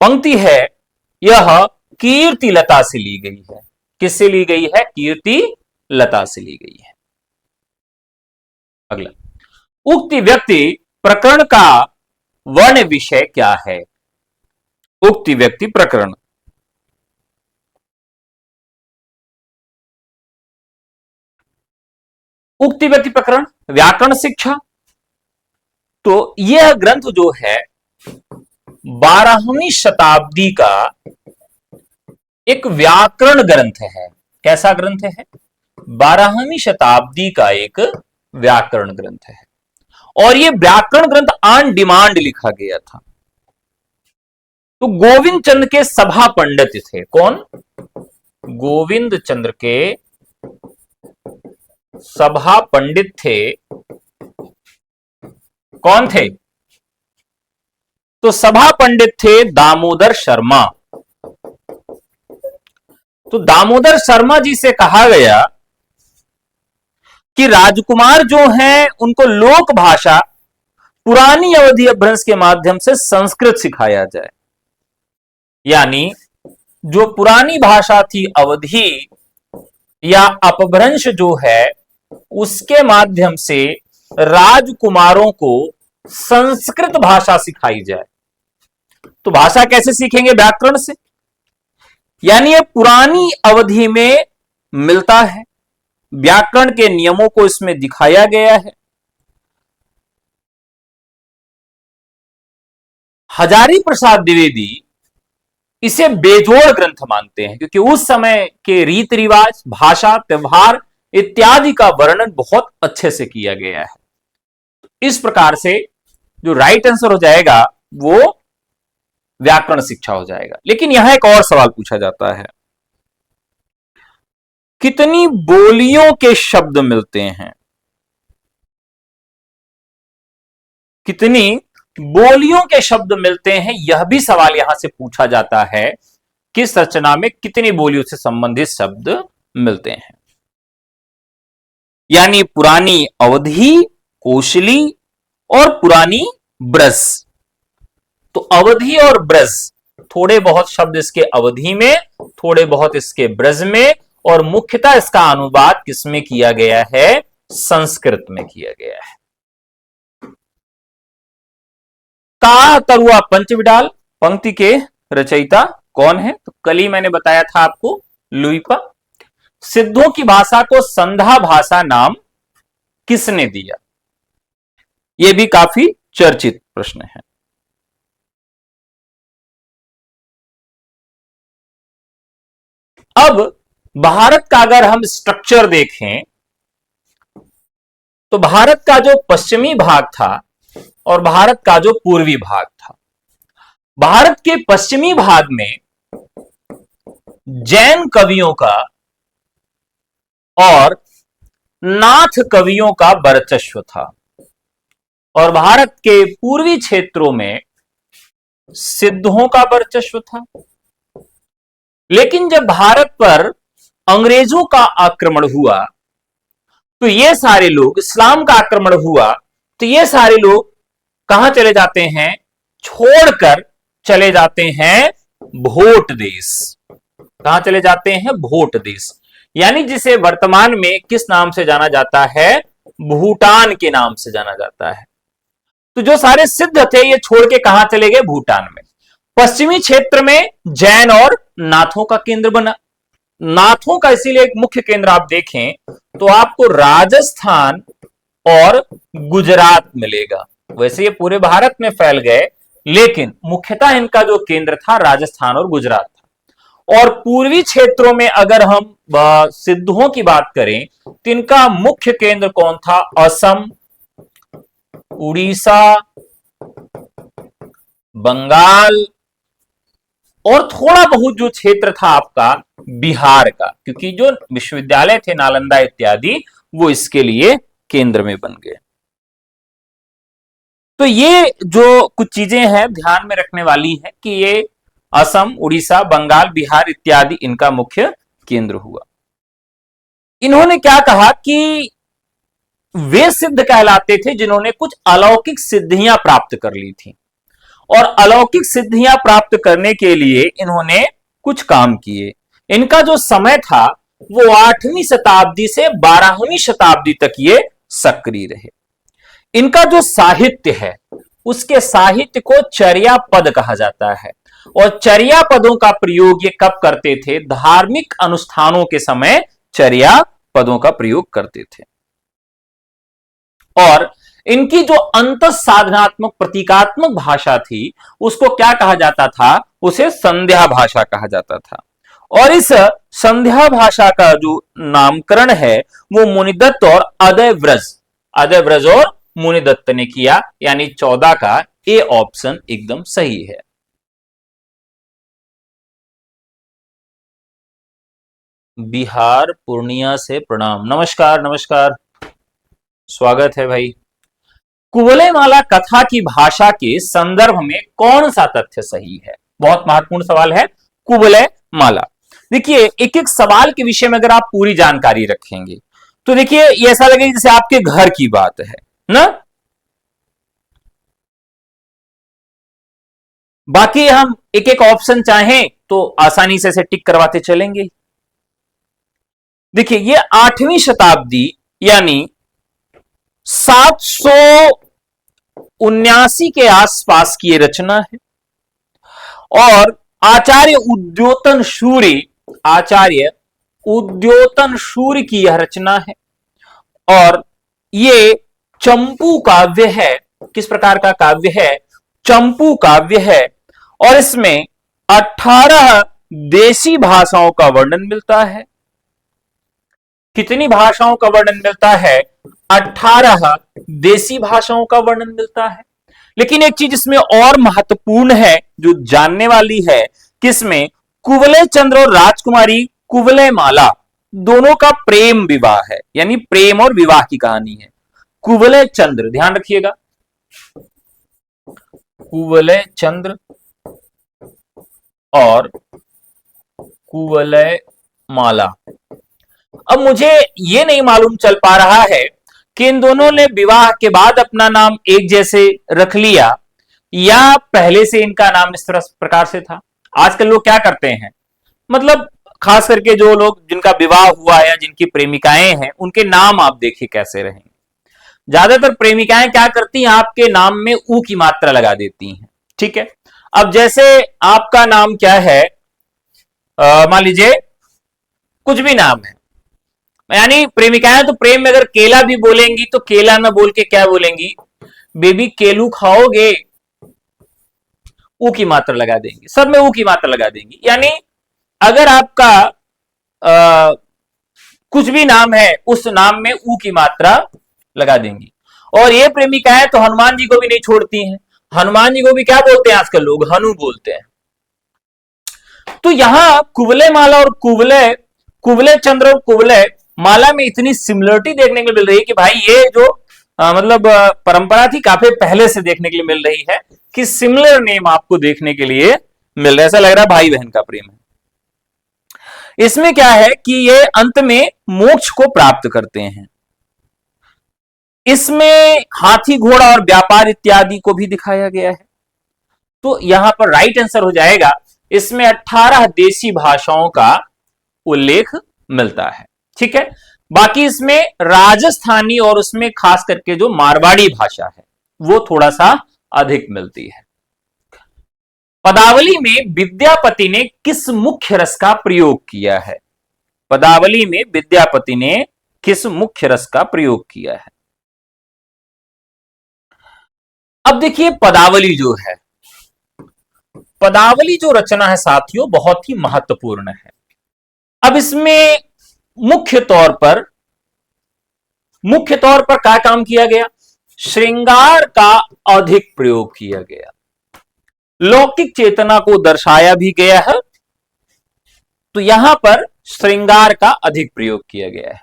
पंक्ति है यह कीर्ति लता से ली गई है। किससे ली गई है? कीर्ति लता से ली गई है। अगला, उक्त व्यक्ति प्रकरण का वर्ण विषय क्या है? उक्त व्यक्ति प्रकरण, उक्त व्यक्ति प्रकरण व्याकरण शिक्षा। तो यह ग्रंथ जो है 12वीं शताब्दी का एक व्याकरण ग्रंथ है। कैसा ग्रंथ है? 12वीं शताब्दी का एक व्याकरण ग्रंथ है, और यह व्याकरण ग्रंथ ऑन डिमांड लिखा गया था। तो गोविंद चंद्र के सभा पंडित थे। कौन? गोविंद चंद्र के सभा पंडित थे। कौन थे? तो सभा पंडित थे दामोदर शर्मा। तो दामोदर शर्मा जी से कहा गया कि राजकुमार जो हैं उनको लोक भाषा पुरानी अवधि अपभ्रंश के माध्यम से संस्कृत सिखाया जाए। यानी जो पुरानी भाषा थी अवधि या अपभ्रंश जो है उसके माध्यम से राजकुमारों को संस्कृत भाषा सिखाई जाए। तो भाषा कैसे सीखेंगे? व्याकरण से। यानी ये पुरानी अवधि में मिलता है, व्याकरण के नियमों को इसमें दिखाया गया है। हजारी प्रसाद द्विवेदी इसे बेजोड़ ग्रंथ मानते हैं क्योंकि उस समय के रीति रिवाज, भाषा, त्यौहार इत्यादि का वर्णन बहुत अच्छे से किया गया है। इस प्रकार से जो राइट आंसर हो जाएगा वो व्याकरण शिक्षा हो जाएगा। लेकिन यहां एक और सवाल पूछा जाता है, कितनी बोलियों के शब्द मिलते हैं? कितनी बोलियों के शब्द मिलते हैं, यह भी सवाल यहां से पूछा जाता है। किस रचना में कितनी बोलियों से संबंधित शब्द मिलते हैं? यानी पुरानी अवधि, कोशली और पुरानी ब्रज। तो अवधि और ब्रज, थोड़े बहुत शब्द इसके अवधि में, थोड़े बहुत इसके ब्रज में, और मुख्यतः इसका अनुवाद किसमें किया गया है? संस्कृत में किया गया है। का तरुआ पंचविडाल पंक्ति के रचयिता कौन है? तो कल ही मैंने बताया था आपको, लुईपा। सिद्धों की भाषा को संधा भाषा नाम किसने दिया? यह भी काफी चर्चित प्रश्न है। अब भारत का अगर हम स्ट्रक्चर देखें तो भारत का जो पश्चिमी भाग था और भारत का जो पूर्वी भाग था, भारत के पश्चिमी भाग में जैन कवियों का और नाथ कवियों का वर्चस्व था, और भारत के पूर्वी क्षेत्रों में सिद्धों का वर्चस्व था। लेकिन जब भारत पर अंग्रेजों का आक्रमण हुआ तो ये सारे लोग, इस्लाम का आक्रमण हुआ तो ये सारे लोग कहां चले जाते हैं? छोड़कर चले जाते हैं भोट देश। कहां चले जाते हैं? भोट देश, यानी जिसे वर्तमान में किस नाम से जाना जाता है? भूटान के नाम से जाना जाता है। तो जो सारे सिद्ध थे ये छोड़ के कहां चले गए? भूटान में। पश्चिमी क्षेत्र में जैन और नाथों का केंद्र बना। नाथों का इसीलिए एक मुख्य केंद्र आप देखें तो आपको राजस्थान और गुजरात मिलेगा। वैसे ये पूरे भारत में फैल गए, लेकिन मुख्यतः इनका जो केंद्र था राजस्थान और गुजरात था। और पूर्वी क्षेत्रों में अगर हम सिद्धों की बात करें तो इनका मुख्य केंद्र कौन था? असम, उड़ीसा, बंगाल, और थोड़ा बहुत जो क्षेत्र था आपका बिहार का, क्योंकि जो विश्वविद्यालय थे नालंदा इत्यादि वो इसके लिए केंद्र में बन गए। तो ये जो कुछ चीजें हैं ध्यान में रखने वाली है कि ये असम, उड़ीसा, बंगाल, बिहार इत्यादि इनका मुख्य केंद्र हुआ। इन्होंने क्या कहा कि वे सिद्ध कहलाते थे जिन्होंने कुछ अलौकिक सिद्धियां प्राप्त कर ली थी, और अलौकिक सिद्धियां प्राप्त करने के लिए इन्होंने कुछ काम किए। इनका जो समय था वो 8वीं शताब्दी से 12वीं शताब्दी तक ये सक्रिय रहे। इनका जो साहित्य है उसके साहित्य को चर्या पद कहा जाता है, और चर्या पदों का प्रयोग ये कब करते थे? धार्मिक अनुष्ठानों के समय चर्या पदों का प्रयोग करते थे। और इनकी जो अंत साधनात्मक प्रतीकात्मक भाषा थी उसको क्या कहा जाता था? उसे संध्या भाषा कहा जाता था। और इस संध्या भाषा का जो नामकरण है वो मुनिदत्त और अदय व्रज और मुनिदत्त ने किया, यानी 14 का ए ऑप्शन एकदम सही है। बिहार पूर्णिया से प्रणाम, नमस्कार नमस्कार, स्वागत है भाई। कुवलयमाला कथा की भाषा के संदर्भ में कौन सा तथ्य सही है? बहुत महत्वपूर्ण सवाल है कुवलयमाला। देखिए एक एक सवाल के विषय में अगर आप पूरी जानकारी रखेंगे तो देखिए ये ऐसा लगेगा जैसे आपके घर की बात है ना। बाकी हम एक एक ऑप्शन चाहें तो आसानी से टिक करवाते चलेंगे। देखिए ये 8वीं शताब्दी यानी 779 के आसपास की ये रचना है और आचार्य उद्योतन सूर्य की यह रचना है और ये चंपू काव्य है। किस प्रकार का काव्य है? चंपू काव्य है और इसमें 18 देशी भाषाओं का वर्णन मिलता है। कितनी भाषाओं का वर्णन मिलता है? 18 देशी भाषाओं का वर्णन मिलता है। लेकिन एक चीज इसमें और महत्वपूर्ण है जो जानने वाली है कि इसमें कुवलय चंद्र और राजकुमारी कुवलयमाला दोनों का प्रेम विवाह है, यानी प्रेम और विवाह की कहानी है। कुवलय चंद्र, ध्यान रखिएगा, कुवलय चंद्र और कुवलयमाला। अब मुझे यह नहीं मालूम चल पा रहा है कि इन दोनों ने विवाह के बाद अपना नाम एक जैसे रख लिया या पहले से इनका नाम इस प्रकार से था। आजकल लोग क्या करते हैं, मतलब खास करके जो लोग जिनका विवाह हुआ या जिनकी प्रेमिकाएं हैं उनके नाम आप देखिए कैसे रहेंगे। ज्यादातर प्रेमिकाएं क्या करती हैं, आपके नाम में ऊ की मात्रा लगा देती हैं। ठीक है, अब जैसे आपका नाम क्या है, मान लीजिए कुछ भी नाम है, यानी प्रेमिकाएं तो प्रेम में अगर केला भी बोलेंगी तो केला ना बोल के क्या बोलेंगी, बेबी केलू खाओगे, ऊ की मात्रा लगा देंगी, सब में ऊ की मात्रा लगा देंगी। यानी अगर आपका कुछ भी नाम है उस नाम में ऊ की मात्रा लगा देंगी। और ये प्रेमिकाएं तो हनुमान जी को भी नहीं छोड़ती हैं, हनुमान जी को भी क्या बोलते हैं आजकल लोग, हनु बोलते हैं। तो यहां कुवलयमाला और कुवलय चंद्र और कुवलय माला में इतनी सिमिलरिटी देखने को मिल रही है कि भाई ये जो मतलब परंपरा थी काफी पहले से देखने के लिए मिल रही है कि सिमिलर नेम आपको देखने के लिए मिल रहा है। ऐसा लग रहा है भाई बहन का प्रेम है। इसमें क्या है कि ये अंत में मोक्ष को प्राप्त करते हैं। इसमें हाथी घोड़ा और व्यापार इत्यादि को भी दिखाया गया है। तो यहां पर राइट आंसर हो जाएगा, इसमें 18 देशी भाषाओं का उल्लेख मिलता है। ठीक है, बाकी इसमें राजस्थानी और उसमें खास करके जो मारवाड़ी भाषा है वो थोड़ा सा अधिक मिलती है। पदावली में विद्यापति ने किस मुख्य रस का प्रयोग किया है? पदावली में विद्यापति ने किस मुख्य रस का प्रयोग किया है? अब देखिए पदावली जो है, पदावली जो रचना है साथियों बहुत ही महत्वपूर्ण है। अब इसमें मुख्य तौर पर क्या काम किया गया? श्रृंगार का अधिक प्रयोग किया गया, लौकिक चेतना को दर्शाया भी गया है, तो यहां पर श्रृंगार का अधिक प्रयोग किया गया है।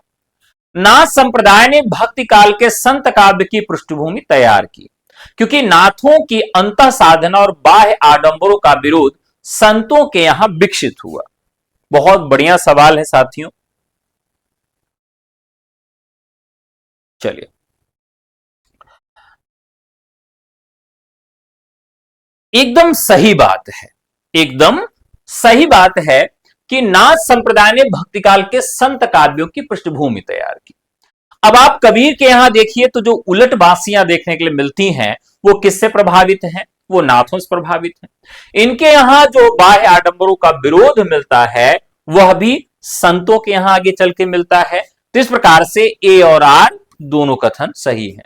नाथ संप्रदाय ने भक्ति काल के संत काव्य की पृष्ठभूमि तैयार की, क्योंकि नाथों की अंतः साधना और बाह्य आडंबरों का विरोध संतों के यहां विकसित हुआ। बहुत बढ़िया सवाल है साथियों। चलिए, एकदम सही बात है, एकदम सही बात है कि नाथ संप्रदाय ने भक्ति काल के संत काव्यों की पृष्ठभूमि तैयार की। अब आप कबीर के यहां देखिए तो जो उलट बासियां देखने के लिए मिलती हैं वो किससे प्रभावित हैं? वो नाथों से प्रभावित हैं। इनके यहां जो बाह्य आडंबरों का विरोध मिलता है वह भी संतों के यहां आगे चल के मिलता है। तो इस प्रकार से ए और आर दोनों कथन सही है।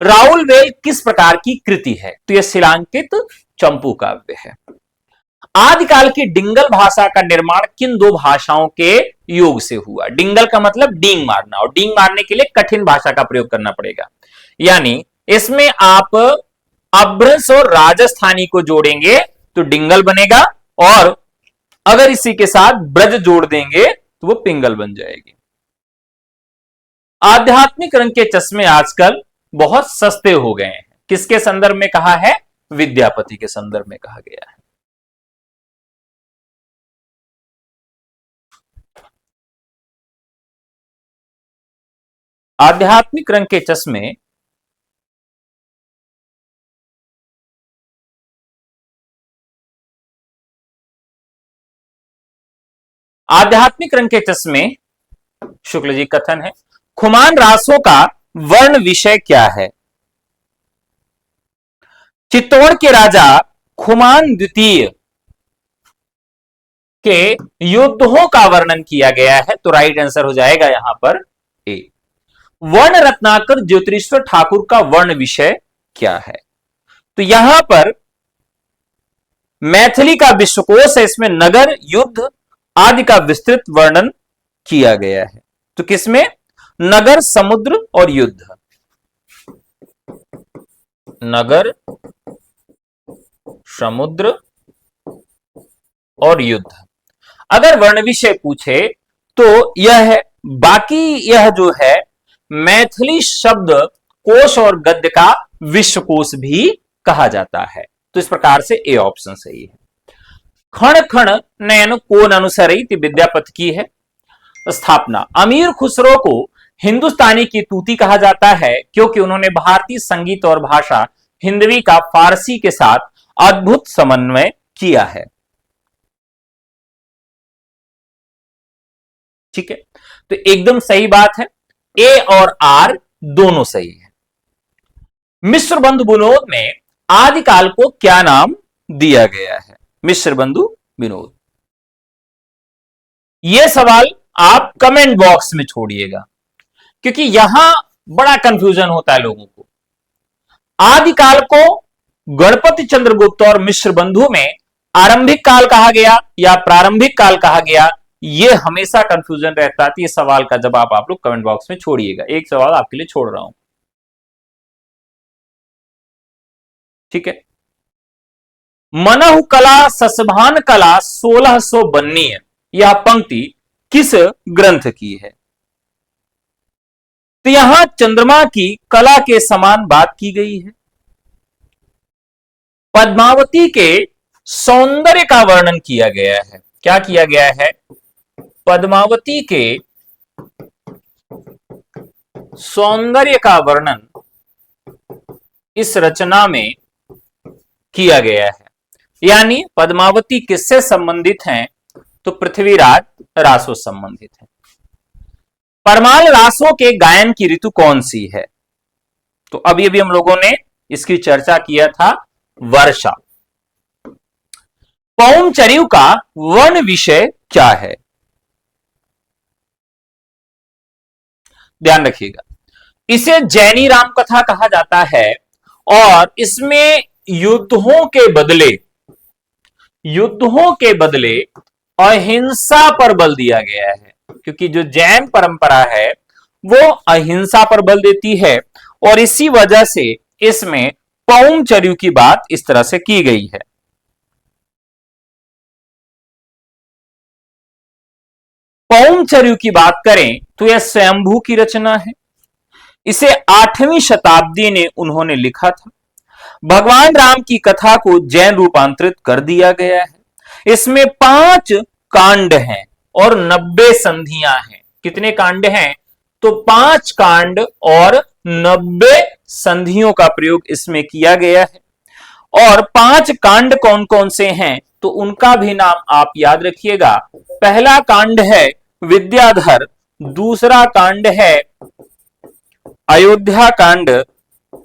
राहुल वेल किस प्रकार की कृति है? तो यह शिलांकित चंपू काव्य है। आदिकाल की डिंगल भाषा का निर्माण किन दो भाषाओं के योग से हुआ? डिंगल का मतलब डींग मारना, और डींग मारने के लिए कठिन भाषा का प्रयोग करना पड़ेगा। यानी इसमें आप अभ्रंश और राजस्थानी को जोड़ेंगे तो डिंगल बनेगा, और अगर इसी के साथ ब्रज जोड़ देंगे तो वो पिंगल बन जाएगी। आध्यात्मिक रंग के चश्मे आजकल बहुत सस्ते हो गए हैं, किसके संदर्भ में कहा है? विद्यापति के संदर्भ में कहा गया है। आध्यात्मिक रंग के चश्मे आध्यात्मिक रंग के चश्मे, शुक्ल जी कथन है, खुमान रासों का वर्ण विषय क्या है? चित्तौड़ के राजा खुमान द्वितीय के युद्धों का वर्णन किया गया है, तो राइट आंसर हो जाएगा यहां पर ए। वर्ण रत्नाकर ज्योतिरीश्वर ठाकुर का वर्ण विषय क्या है? तो यहां पर मैथिली का विश्वकोश है, इसमें नगर, युद्ध आदि का विस्तृत वर्णन किया गया है। तो किसमें? नगर, समुद्र और युद्ध। नगर, समुद्र और युद्ध। अगर वर्ण विषय पूछे तो यह है, बाकी यह जो है मैथिली शब्द कोश और गद्य का विश्वकोश भी कहा जाता है। तो इस प्रकार से ए ऑप्शन सही है। खण खण नयन कोन अनुसरित विद्यापति की है स्थापना। अमीर खुसरो को हिंदुस्तानी की तूती कहा जाता है क्योंकि उन्होंने भारतीय संगीत और भाषा हिंदवी का फारसी के साथ अद्भुत समन्वय किया है। ठीक है, तो एकदम सही बात है, ए और आर दोनों सही है। मिश्र बंधु विनोद में आदिकाल को क्या नाम दिया गया है? मिश्र बंधु विनोद। यह सवाल आप कमेंट बॉक्स में छोड़िएगा क्योंकि यहां बड़ा कंफ्यूजन होता है लोगों को। आदिकाल को गणपति चंद्रगुप्त और मिश्र बंधु में आरंभिक काल कहा गया या प्रारंभिक काल कहा गया, यह हमेशा कंफ्यूजन रहता है। ये सवाल का जवाब आप लोग कमेंट बॉक्स में छोड़िएगा। एक सवाल आपके लिए छोड़ रहा हूं, ठीक है। मनहु कला ससभान कला 1600 बन्नीय, यह पंक्ति किस ग्रंथ की है? तो यहां चंद्रमा की कला के समान बात की गई है। पद्मावती के सौंदर्य का वर्णन किया गया है। क्या किया गया है? पद्मावती के सौंदर्य का वर्णन इस रचना में किया गया है। यानी पद्मावती किससे संबंधित हैं? तो पृथ्वीराज रासो संबंधित है। परमाल रासों के गायन की ऋतु कौन सी है? तो अभी अभी हम लोगों ने इसकी चर्चा किया था, वर्षा। पौंचर्यु का वर्ण विषय क्या है? ध्यान रखिएगा, इसे जैनी राम कथा कहा जाता है और इसमें युद्धों के बदले अहिंसा पर बल दिया गया है, क्योंकि जो जैन परंपरा है वो अहिंसा पर बल देती है और इसी वजह से इसमें पौंचर्यु की बात इस तरह से की गई है। पौंचर्यु की बात करें तो यह स्वयंभू की रचना है। इसे 8वीं शताब्दी ने उन्होंने लिखा था। भगवान राम की कथा को जैन रूपांतरित कर दिया गया है। इसमें 5 कांड हैं और 90 संधियां हैं। कितने कांड हैं? तो 5 कांड और 90 संधियों का प्रयोग इसमें किया गया है। और 5 कांड कौन कौन से हैं तो उनका भी नाम आप याद रखिएगा। पहला कांड है विद्याधर, दूसरा कांड है अयोध्या कांड,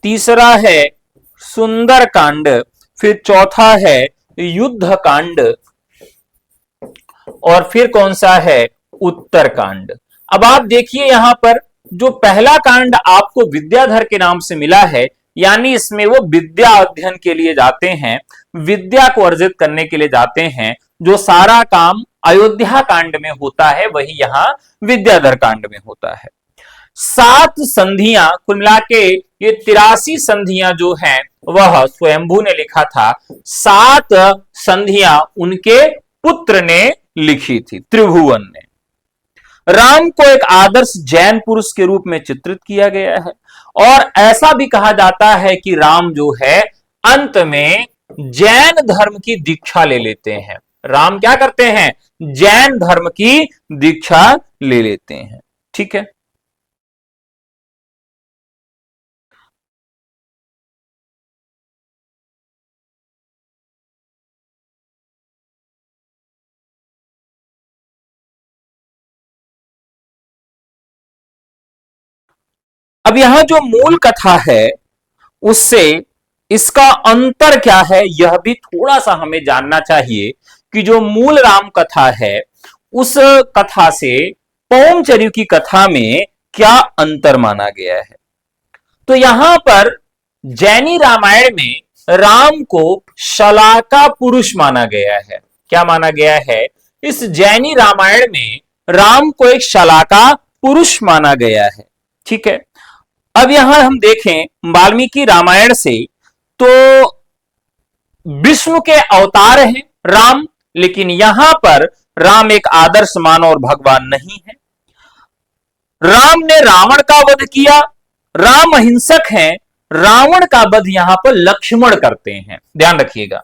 तीसरा है सुंदर कांड, फिर चौथा है युद्ध कांड और फिर कौन सा है? उत्तर कांड। अब आप देखिए यहां पर जो पहला कांड आपको विद्याधर के नाम से मिला है, यानी इसमें वो विद्या अध्ययन के लिए जाते हैं, विद्या को अर्जित करने के लिए जाते हैं। जो सारा काम अयोध्या कांड में होता है वही यहां विद्याधर कांड में होता है। 7 संधियां कुल मिला के ये 83 संधियां जो हैं वह स्वयंभू ने लिखा था। 7 संधियां उनके पुत्र ने लिखी थी, त्रिभुवन ने। राम को एक आदर्श जैन पुरुष के रूप में चित्रित किया गया है और ऐसा भी कहा जाता है कि राम जो है अंत में जैन धर्म की दीक्षा ले लेते हैं। राम क्या करते हैं? जैन धर्म की दीक्षा ले लेते हैं। ठीक है। अब यहां जो मूल कथा है उससे इसका अंतर क्या है, यह भी थोड़ा सा हमें जानना चाहिए कि जो मूल राम कथा है उस कथा से पौमचर्य की कथा में क्या अंतर माना गया है। तो यहां पर जैनी रामायण में राम को शलाका पुरुष माना गया है। क्या माना गया है? इस जैनी रामायण में राम को एक शलाका पुरुष माना गया है। ठीक है। अब यहां हम देखें वाल्मीकि रामायण से तो विष्णु के अवतार हैं राम, लेकिन यहां पर राम एक आदर्श मानव और भगवान नहीं है। राम ने रावण का वध किया, राम अहिंसक हैं। रावण का वध यहां पर लक्ष्मण करते हैं, ध्यान रखिएगा।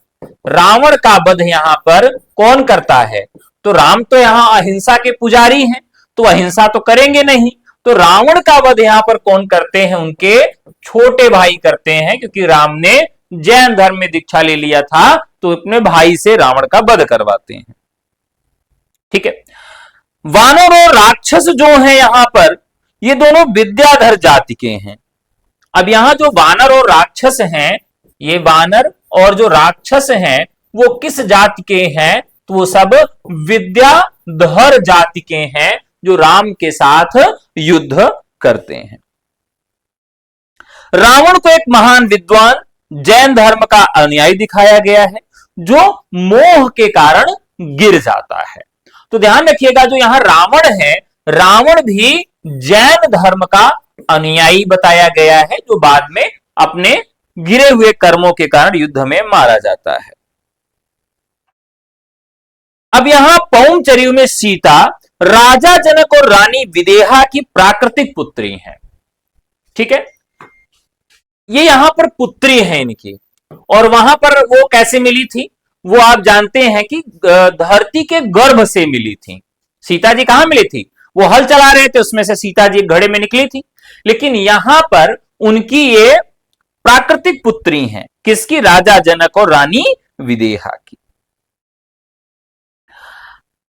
रावण का वध यहां पर कौन करता है? तो राम तो यहां अहिंसा के पुजारी हैं, तो अहिंसा तो करेंगे नहीं। तो रावण का वध यहां पर कौन करते हैं? उनके छोटे भाई करते हैं, क्योंकि राम ने जैन धर्म में दीक्षा ले लिया था तो अपने भाई से रावण का वध करवाते हैं। ठीक है। वानर और राक्षस जो है यहां पर, ये दोनों विद्याधर जाति के हैं। अब यहां जो वानर और राक्षस हैं, ये वानर और जो राक्षस हैं वो किस जाति के हैं? तो वो सब विद्याधर जाति के हैं जो राम के साथ युद्ध करते हैं। रावण को एक महान विद्वान जैन धर्म का अनुयायी दिखाया गया है जो मोह के कारण गिर जाता है। तो ध्यान रखिएगा, जो यहां रावण है, रावण भी जैन धर्म का अनुयायी बताया गया है जो बाद में अपने गिरे हुए कर्मों के कारण युद्ध में मारा जाता है। अब यहां पौमचर्य में सीता राजा जनक और रानी विदेहा की प्राकृतिक पुत्री है। ठीक है। ये यहां पर पुत्री है इनकी, और वहां पर वो कैसे मिली थी? वो आप जानते हैं कि धरती के गर्भ से मिली थी। सीता जी कहां मिली थी? वो हल चला रहे थे, उसमें से सीता जी घड़े में निकली थी। लेकिन यहां पर उनकी ये प्राकृतिक पुत्री हैं। किसकी? राजा जनक और रानी विदेहा की।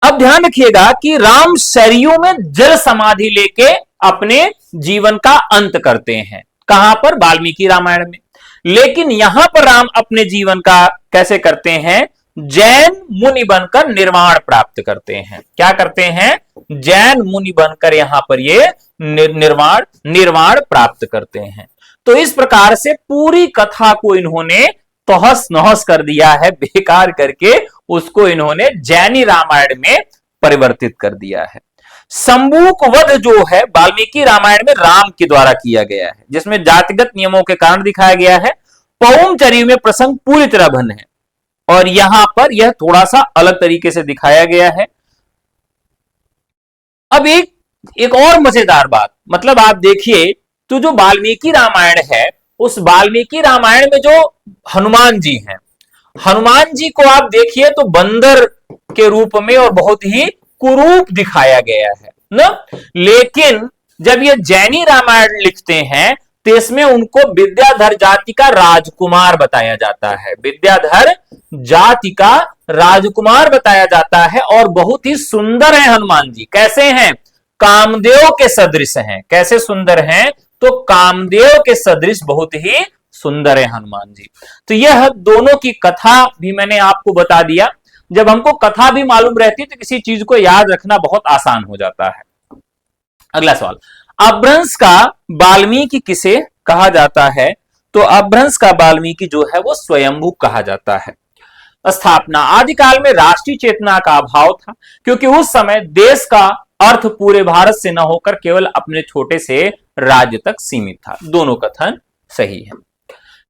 अब ध्यान रखिएगा कि राम सरयू में जल समाधि लेके अपने जीवन का अंत करते हैं। कहां पर? वाल्मीकि रामायण में। लेकिन यहां पर राम अपने जीवन का कैसे करते हैं? जैन मुनि बनकर निर्वाण प्राप्त करते हैं। क्या करते हैं? जैन मुनि बनकर यहां पर ये निर्वाण प्राप्त करते हैं। तो इस प्रकार से पूरी कथा को इन्होंने तहस नहस कर दिया है, बेकार करके उसको इन्होंने जैनी रामायण में परिवर्तित कर दिया है। शंबुक वध जो है वाल्मीकि रामायण में राम के द्वारा किया गया है, जिसमें जातिगत नियमों के कारण दिखाया गया है। पौमचर्य में प्रसंग पूरी तरह भिन्न है और यहां पर यह थोड़ा सा अलग तरीके से दिखाया गया है। अब एक और मजेदार बात, मतलब आप देखिए तो जो वाल्मीकि रामायण है, उस वाल्मीकि रामायण में जो हनुमान जी हैं, हनुमान जी को आप देखिए तो बंदर के रूप में और बहुत ही कुरूप दिखाया गया है ना। लेकिन जब ये जैनी रामायण लिखते हैं तो इसमें उनको विद्याधर जाति का राजकुमार बताया जाता है। विद्याधर जाति का राजकुमार बताया जाता है और बहुत ही सुंदर है हनुमान जी। कैसे हैं? कामदेव के सदृश हैं। कैसे सुंदर हैं? तो कामदेव के सदृश बहुत ही सुंदर है हनुमान जी। तो यह दोनों की कथा भी मैंने आपको बता दिया। जब हमको कथा भी मालूम रहती है तो किसी चीज को याद रखना बहुत आसान हो जाता है। अगला सवाल, अपभ्रंश का वाल्मीकि किसे कहा जाता है? तो अपभ्रंश का वाल्मीकि जो है वो स्वयंभू कहा जाता है। स्थापना, आदिकाल में राष्ट्रीय चेतना का अभाव था क्योंकि उस समय देश का अर्थ पूरे भारत से न होकर केवल अपने छोटे से राज्य तक सीमित था। दोनों कथन सही है।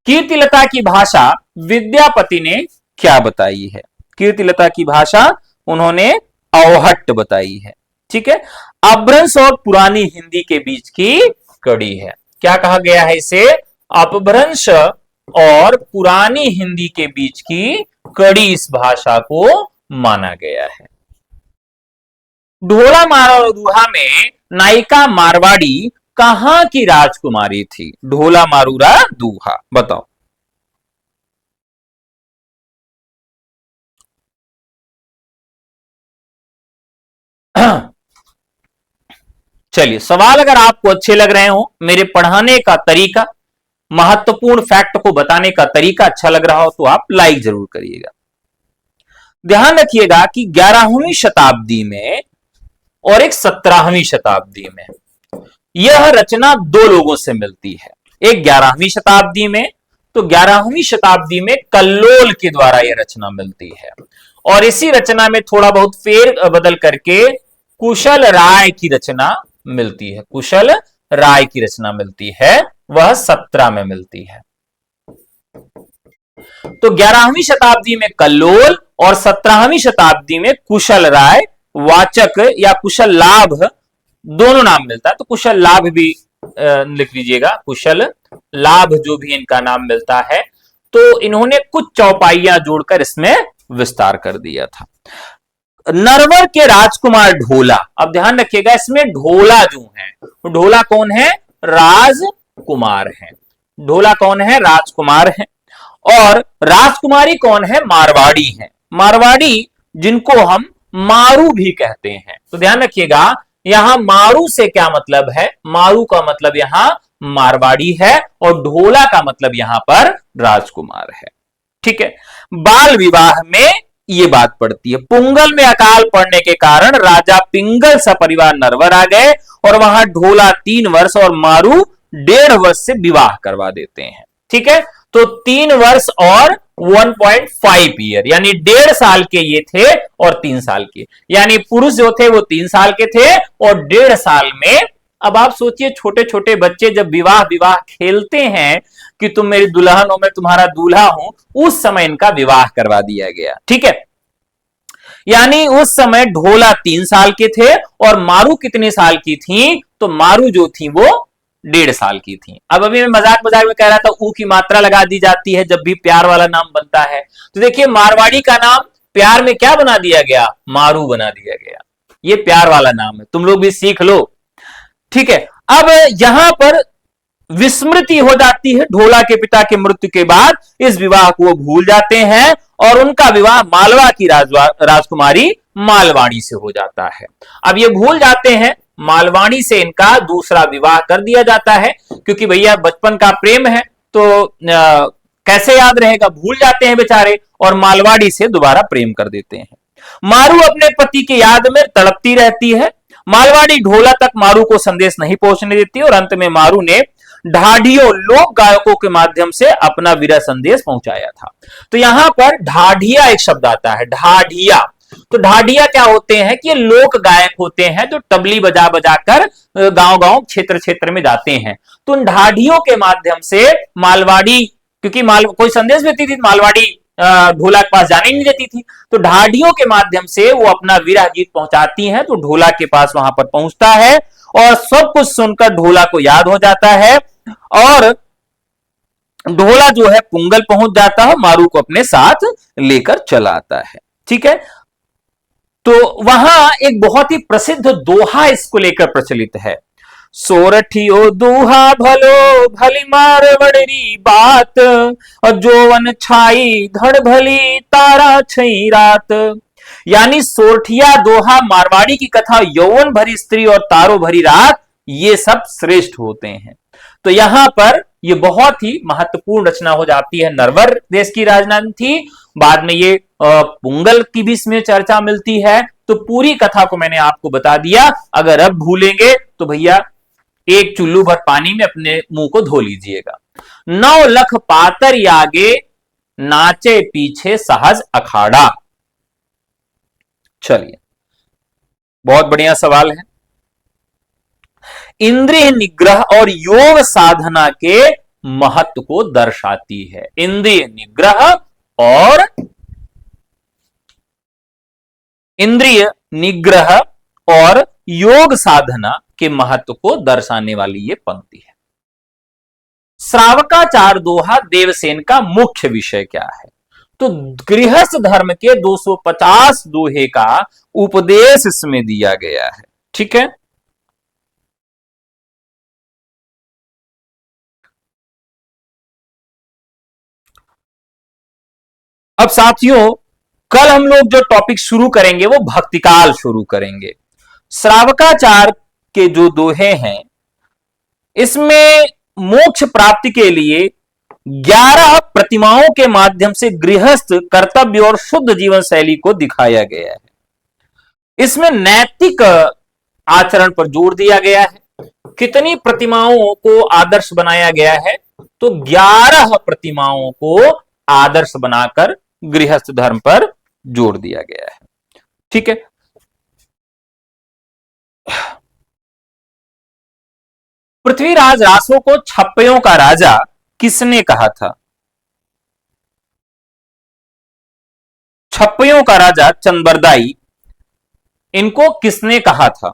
कीर्तिलता की भाषा विद्यापति ने क्या बताई है? कीर्तिलता की भाषा उन्होंने अवहट्ट बताई है। ठीक है। अपभ्रंश और पुरानी हिंदी के बीच की कड़ी है। क्या कहा गया है इसे? अपभ्रंश और पुरानी हिंदी के बीच की कड़ी इस भाषा को माना गया है। ढोला मारा दूहा में नायिका मारवाड़ी कहां की राजकुमारी थी? ढोला मारूरा दूहा, बताओ। चलिए, सवाल अगर आपको अच्छे लग रहे हो, मेरे पढ़ाने का तरीका, महत्वपूर्ण फैक्ट को बताने का तरीका अच्छा लग रहा हो, तो आप लाइक जरूर करिएगा। ध्यान रखिएगा कि 11वीं शताब्दी में और एक 17वीं शताब्दी में यह रचना दो लोगों से मिलती है। एक 11वीं शताब्दी में, तो 11वीं शताब्दी में कल्लोल के द्वारा यह रचना मिलती है, और इसी रचना में थोड़ा बहुत फेर बदल करके कुशल राय की रचना मिलती है। कुशल राय की रचना मिलती है, वह 17 में मिलती है। तो 11वीं शताब्दी में कल्लोल और 17वीं शताब्दी में कुशल राय, वाचक या कुशल लाभ दोनों नाम मिलता है, तो कुशल लाभ भी लिख लीजिएगा। कुशल लाभ जो भी इनका नाम मिलता है, तो इन्होंने कुछ चौपाइयां जोड़कर इसमें विस्तार कर दिया था। नरवर के राजकुमार ढोला, अब ध्यान रखिएगा इसमें ढोला जो है, ढोला कौन है? राजकुमार है। ढोला कौन है? राजकुमार है। और राजकुमारी कौन है? मारवाड़ी है। मारवाड़ी जिनको हम मारू भी कहते हैं। तो ध्यान रखिएगा, यहां मारू से क्या मतलब है? मारू का मतलब यहां मारवाड़ी है, और ढोला का मतलब यहां पर राजकुमार है। ठीक है। बाल विवाह में ये बात पड़ती है। पुंगल में अकाल पड़ने के कारण राजा पिंगल सपरिवार नरवर आ गए, और वहां ढोला 3 वर्ष और मारू 1.5 वर्ष से विवाह करवा देते हैं। ठीक है। तो 3 वर्ष और 1.5 ईयर, यानी 1.5 साल के ये थे और 3 साल के, यानी पुरुष जो थे वो 3 साल के थे, और 1.5 साल में, अब आप सोचिए छोटे छोटे बच्चे जब विवाह विवाह खेलते हैं कि तुम मेरी दुल्हन हो, मैं तुम्हारा दूल्हा हूं, उस समय इनका विवाह करवा दिया गया। ठीक है। यानी उस समय ढोला 3 साल के थे, और मारू कितने साल की थी? तो मारू जो थी वो 1.5 साल की थी। अब अभी मैं मजाक मजाक में कह रहा था ऊ की मात्रा लगा दी जाती है जब भी प्यार वाला नाम बनता है। तो देखिए मारवाड़ी का नाम प्यार में क्या बना दिया गया? मारू बना दिया गया। ये प्यार वाला नाम है, तुम लोग भी सीख लो। ठीक है। अब यहां पर विस्मृति हो जाती है। ढोला के पिता की मृत्यु के बाद इस विवाह को वो भूल जाते हैं, और उनका विवाह मालवा की राजकुमारी मालवाणी से हो जाता है। अब ये भूल जाते हैं, मालवाणी से इनका दूसरा विवाह कर दिया जाता है, क्योंकि भैया बचपन का प्रेम है, तो कैसे याद रहेगा? भूल जाते हैं बेचारे, और मालवाड़ी से दोबारा प्रेम कर देते हैं। मारू अपने पति की याद में तड़पती रहती है। मालवाड़ी ढोला तक मारू को संदेश नहीं पहुंचने देती, और अंत में मारू ने ढाढियों लोक गायकों के माध्यम से अपना विरह संदेश पहुंचाया था। तो यहां पर ढाढिया एक शब्द आता है, ढाढिया। तो ढाढिया क्या होते हैं? कि ये लोक गायक होते हैं जो तबली बजा बजाकर गांव गांव क्षेत्र क्षेत्र में जाते हैं। तो उन ढाढियों के माध्यम से मालवाड़ी, क्योंकि कोई संदेश देती थी, मालवाड़ी ढोला के पास जाने नहीं देती थी, तो ढाढियों के माध्यम से वो अपना विरह गीत पहुंचाती हैं। तो ढोला के पास वहां पर पहुंचता है, और सब कुछ सुनकर ढोला को याद हो जाता है, और ढोला जो है पुंगल पहुंच जाता है, मारू को अपने साथ लेकर चला आता है। ठीक है। तो वहां एक बहुत ही प्रसिद्ध दोहा इसको लेकर प्रचलित है। सोरठियो दोहा भलो भली मारवड़री बात, और जोवन छाई धड़ भली तारा छई रात। यानी सोरठिया दोहा मारवाड़ी की कथा, यौवन भरी स्त्री और तारों भरी रात, ये सब श्रेष्ठ होते हैं। तो यहां पर ये बहुत ही महत्वपूर्ण रचना हो जाती है। नरवर देश की राजधानी थी, बाद में ये पुंगल की भी इसमें चर्चा मिलती है। तो पूरी कथा को मैंने आपको बता दिया। अगर अब भूलेंगे तो भैया एक चुल्लू भर पानी में अपने मुंह को धो लीजिएगा। 9 लख पातर आगे नाचे पीछे सहज अखाड़ा। चलिए, बहुत बढ़िया सवाल है। इंद्रिय निग्रह और योग साधना के महत्व को दर्शाती है। इंद्रिय निग्रह और योग साधना के महत्व को दर्शाने वाली ये पंक्ति है। श्रावकाचार दोहा देवसेन का मुख्य विषय क्या है? तो गृहस्थ धर्म के 250 दोहे का उपदेश इसमें दिया गया है। ठीक है, अब साथियों कल हम लोग जो टॉपिक शुरू करेंगे वो भक्तिकाल शुरू करेंगे। श्रावकाचार के जो दोहे हैं इसमें मोक्ष प्राप्ति के लिए 11 प्रतिमाओं के माध्यम से गृहस्थ कर्तव्य और शुद्ध जीवन शैली को दिखाया गया है। इसमें नैतिक आचरण पर जोर दिया गया है। कितनी प्रतिमाओं को आदर्श बनाया गया है? तो 11 प्रतिमाओं को आदर्श बनाकर गृहस्थ धर्म पर जोर दिया गया है। ठीक है, पृथ्वीराज रासो को छप्पयों का राजा किसने कहा था? छप्पयों का राजा चंद्रबरदाई, इनको किसने कहा था?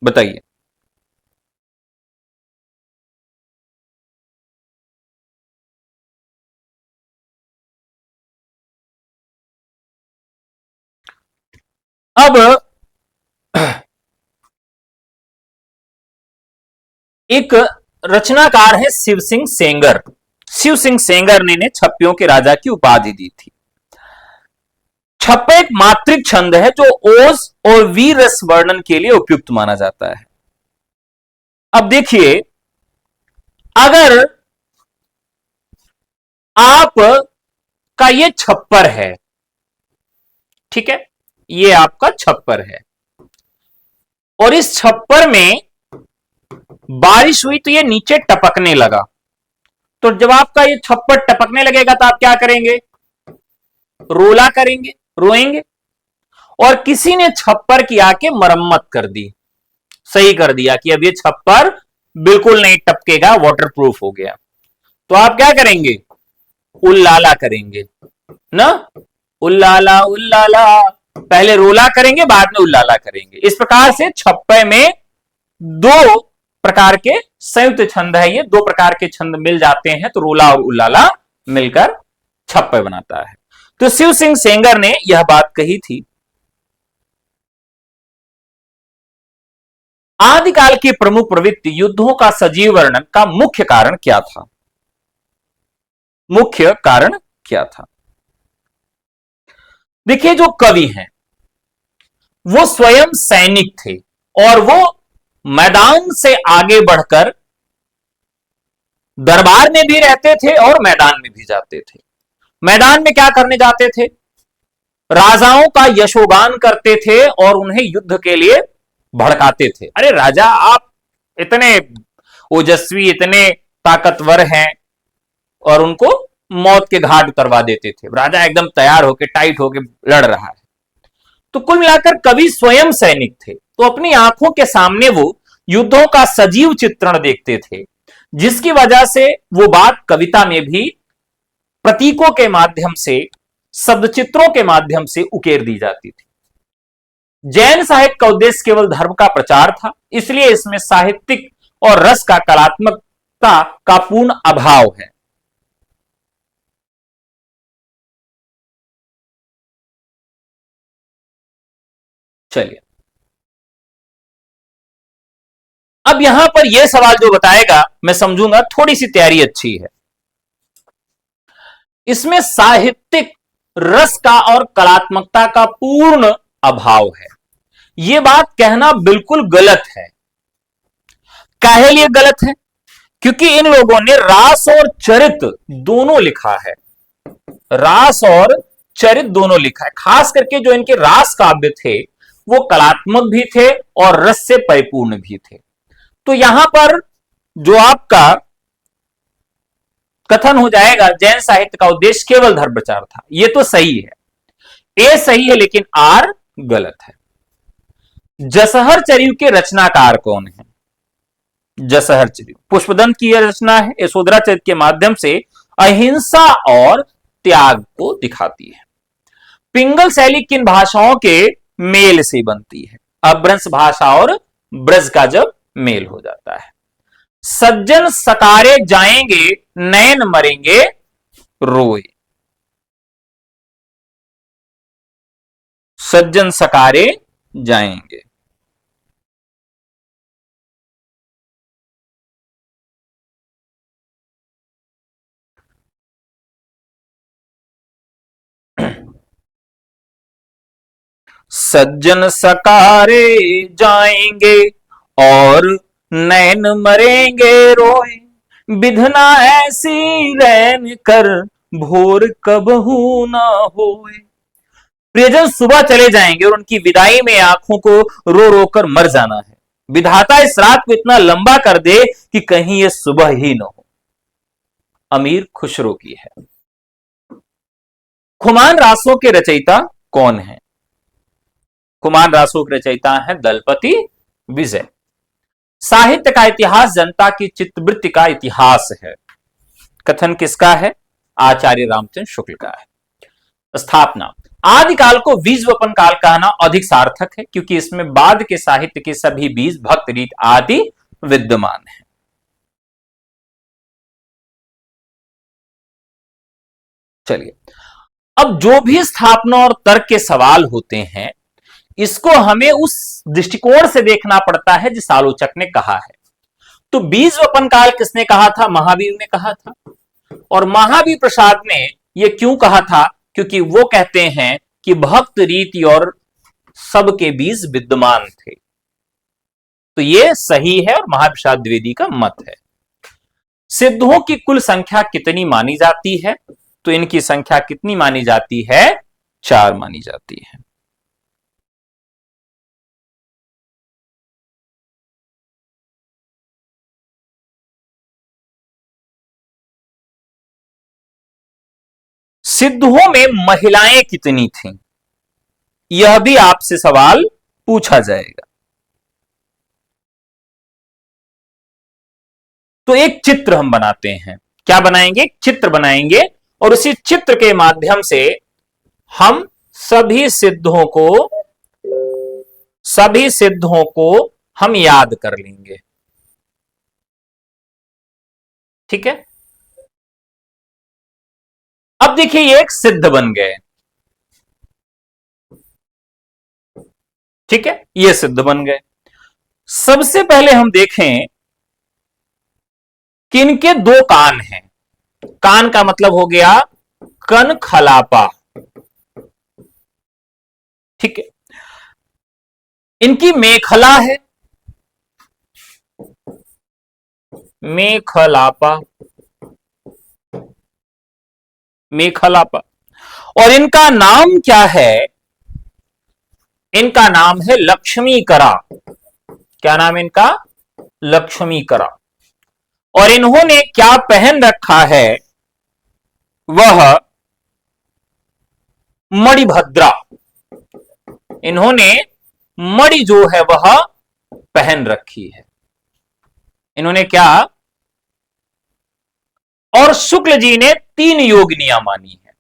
बताइए। अब एक रचनाकार है शिव सिंह सेंगर। शिव सिंह सेंगर ने छप्पयों के राजा की उपाधि दी थी। छप्पा एक मात्रिक छंद है जो ओज और वीर रस वर्णन के लिए उपयुक्त माना जाता है। अब देखिए, अगर आप का ये छप्पर है, ठीक है, ये आपका छप्पर है और इस छप्पर में बारिश हुई तो ये नीचे टपकने लगा। तो जब आपका ये छप्पर टपकने लगेगा तो आप क्या करेंगे? रोला करेंगे, रोएंगे। और किसी ने छप्पर की आके मरम्मत कर दी, सही कर दिया कि अब ये छप्पर बिल्कुल नहीं टपकेगा, वाटरप्रूफ हो गया। तो आप क्या करेंगे? उल्लाला करेंगे ना, उल्लाला उल्लाला। पहले रोला करेंगे, बाद में उल्लाला करेंगे। इस प्रकार से छप्पे में दो प्रकार के संयुक्त छंद है। ये दो प्रकार के छंद मिल जाते हैं तो रोला और उल्लाला मिलकर छप्पे बनाता है। तो शिव सिंह सेंगर ने यह बात कही थी। आदिकाल की प्रमुख प्रवृत्ति युद्धों का सजीव वर्णन का मुख्य कारण क्या था? मुख्य कारण क्या था? देखिए, जो कवि हैं वो स्वयं सैनिक थे और वो मैदान से आगे बढ़कर दरबार में भी रहते थे और मैदान में भी जाते थे। मैदान में क्या करने जाते थे? राजाओं का यशोगान करते थे और उन्हें युद्ध के लिए भड़काते थे। अरे राजा, आप इतने ओजस्वी, इतने ताकतवर हैं, और उनको मौत के घाट उतरवा देते थे। राजा एकदम तैयार होकर, टाइट होकर लड़ रहा है। तो कुल मिलाकर कवि स्वयं सैनिक थे, तो अपनी आंखों के सामने वो युद्धों का सजीव चित्रण देखते थे, जिसकी वजह से वो बात कविता में भी प्रतीकों के माध्यम से, शब्द चित्रों के माध्यम से उकेर दी जाती थी। जैन साहित्य का उद्देश्य केवल धर्म का प्रचार था, इसलिए इसमें साहित्यिक और रस का, कलात्मकता का पूर्ण अभाव है। चलिए, अब यहां पर यह सवाल जो बताएगा मैं समझूंगा थोड़ी सी तैयारी अच्छी है। इसमें साहित्यिक रस का और कलात्मकता का पूर्ण अभाव है। यह बात कहना बिल्कुल गलत है। काहे लिए गलत है? क्योंकि इन लोगों ने रास और चरित दोनों लिखा है। रास और चरित दोनों लिखा है। खास करके जो इनके रास काव्य थे वो कलात्मक भी थे और रस से परिपूर्ण भी थे। तो यहां पर जो आपका कथन हो जाएगा जैन साहित्य का उद्देश्य केवल धर्म प्रचार था, यह तो सही है, ए सही है, लेकिन आर गलत है। जसहर चरिव के रचनाकार कौन है? जसहर चरिव पुष्पदंत की यह रचना है। यशोधरा चरित के माध्यम से अहिंसा और त्याग को दिखाती है। पिंगल शैली किन भाषाओं के मेल से बनती है? अपभ्रंश भाषा और ब्रज का जब मेल हो जाता है। सज्जन सकारे जाएंगे, नैन मरेंगे रोए। सज्जन सकारे जाएंगे। सज्जन सकारे जाएंगे और नैन मरेंगे रोए, विधना ऐसी रैन कर भोर कबहू ना होए। प्रियजन सुबह चले जाएंगे और उनकी विदाई में आंखों को रो रो कर मर जाना है। विधाता इस रात को इतना लंबा कर दे कि कहीं ये सुबह ही न हो। अमीर खुसरो की है। खुमान रासों के रचयिता कौन है? खुमान रासों के रचयिता है दलपति विजय। साहित्य का इतिहास जनता की चित्तवृत्ति का इतिहास है। कथन किसका है? आचार्य रामचंद्र शुक्ल का है। स्थापना, आदिकाल को बीज वपन काल कहना अधिक सार्थक है, क्योंकि इसमें बाद के साहित्य के सभी बीज भक्त रीत आदि विद्यमान है। चलिए, अब जो भी स्थापना और तर्क के सवाल होते हैं, इसको हमें उस दृष्टिकोण से देखना पड़ता है जिस आलोचक ने कहा है। तो बीज वपन काल किसने कहा था? महावीर ने कहा था। और महावीर प्रसाद ने यह क्यों कहा था? क्योंकि वो कहते हैं कि भक्त रीति और सबके बीज विद्यमान थे। तो ये सही है और महावीर प्रसाद द्विवेदी का मत है। सिद्धों की कुल संख्या कितनी मानी जाती है? तो इनकी संख्या कितनी मानी जाती है? 4 मानी जाती है। सिद्धों में महिलाएं कितनी थीं? यह भी आपसे सवाल पूछा जाएगा। तो एक चित्र हम बनाते हैं। क्या बनाएंगे? एक चित्र बनाएंगे और उसी चित्र के माध्यम से हम सभी सिद्धों को हम याद कर लेंगे। ठीक है। अब देखिए, ये एक सिद्ध बन गए। ठीक है, ये सिद्ध बन गए। सबसे पहले हम देखें कि इनके 2 कान हैं। कान का मतलब हो गया कन खलापा। ठीक है। इनकी मेखला है, मेखलापा, मेखलापा। और इनका नाम क्या है? इनका नाम है लक्ष्मीकरा। क्या नाम है इनका? लक्ष्मीकरा। और इन्होंने क्या पहन रखा है? वह मणिभद्रा। इन्होंने मणि जो है वह पहन रखी है। इन्होंने क्या? और शुक्ल जी ने 3 योगिनियां मानी है।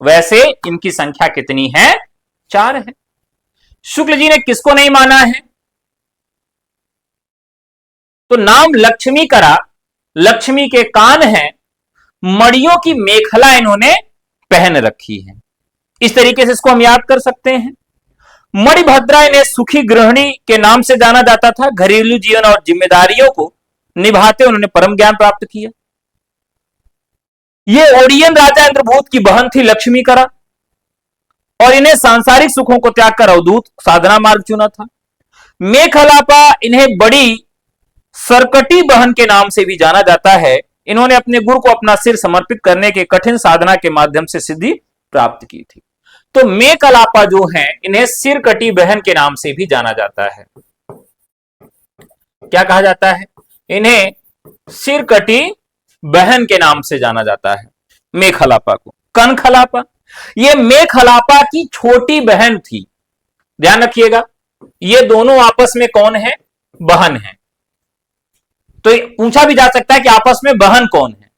वैसे इनकी संख्या कितनी है? 4 है। शुक्ल जी ने किसको नहीं माना है? तो नाम लक्ष्मी करा, लक्ष्मी के कान हैं, मणियों की मेखला इन्होंने पहन रखी है। इस तरीके से इसको हम याद कर सकते हैं। मणिभद्रा इन्हें सुखी गृहिणी के नाम से जाना जाता था। घरेलू जीवन और जिम्मेदारियों को निभाते उन्होंने परम ज्ञान प्राप्त किया। ये ओडियन राजा इंद्रभूत की बहन थी लक्ष्मीकरा, और इन्हें सांसारिक सुखों को त्याग कर अवधूत साधना मार्ग चुना था। मेखलापा इन्हें बड़ी सरकटी बहन के नाम से भी जाना जाता है। इन्होंने अपने गुरु को अपना सिर समर्पित करने के कठिन साधना के माध्यम से सिद्धि प्राप्त की थी। तो मेखलापा जो है, इन्हें सिरकटी बहन के नाम से भी जाना जाता है। क्या कहा जाता है? इन्हें सिरकटी बहन के नाम से जाना जाता है मेखलापा को। कनखलापा, ये मेखलापा की छोटी बहन थी। ध्यान रखिएगा, ये दोनों आपस में कौन है? बहन है। तो पूछा भी जा सकता है कि आपस में बहन कौन है।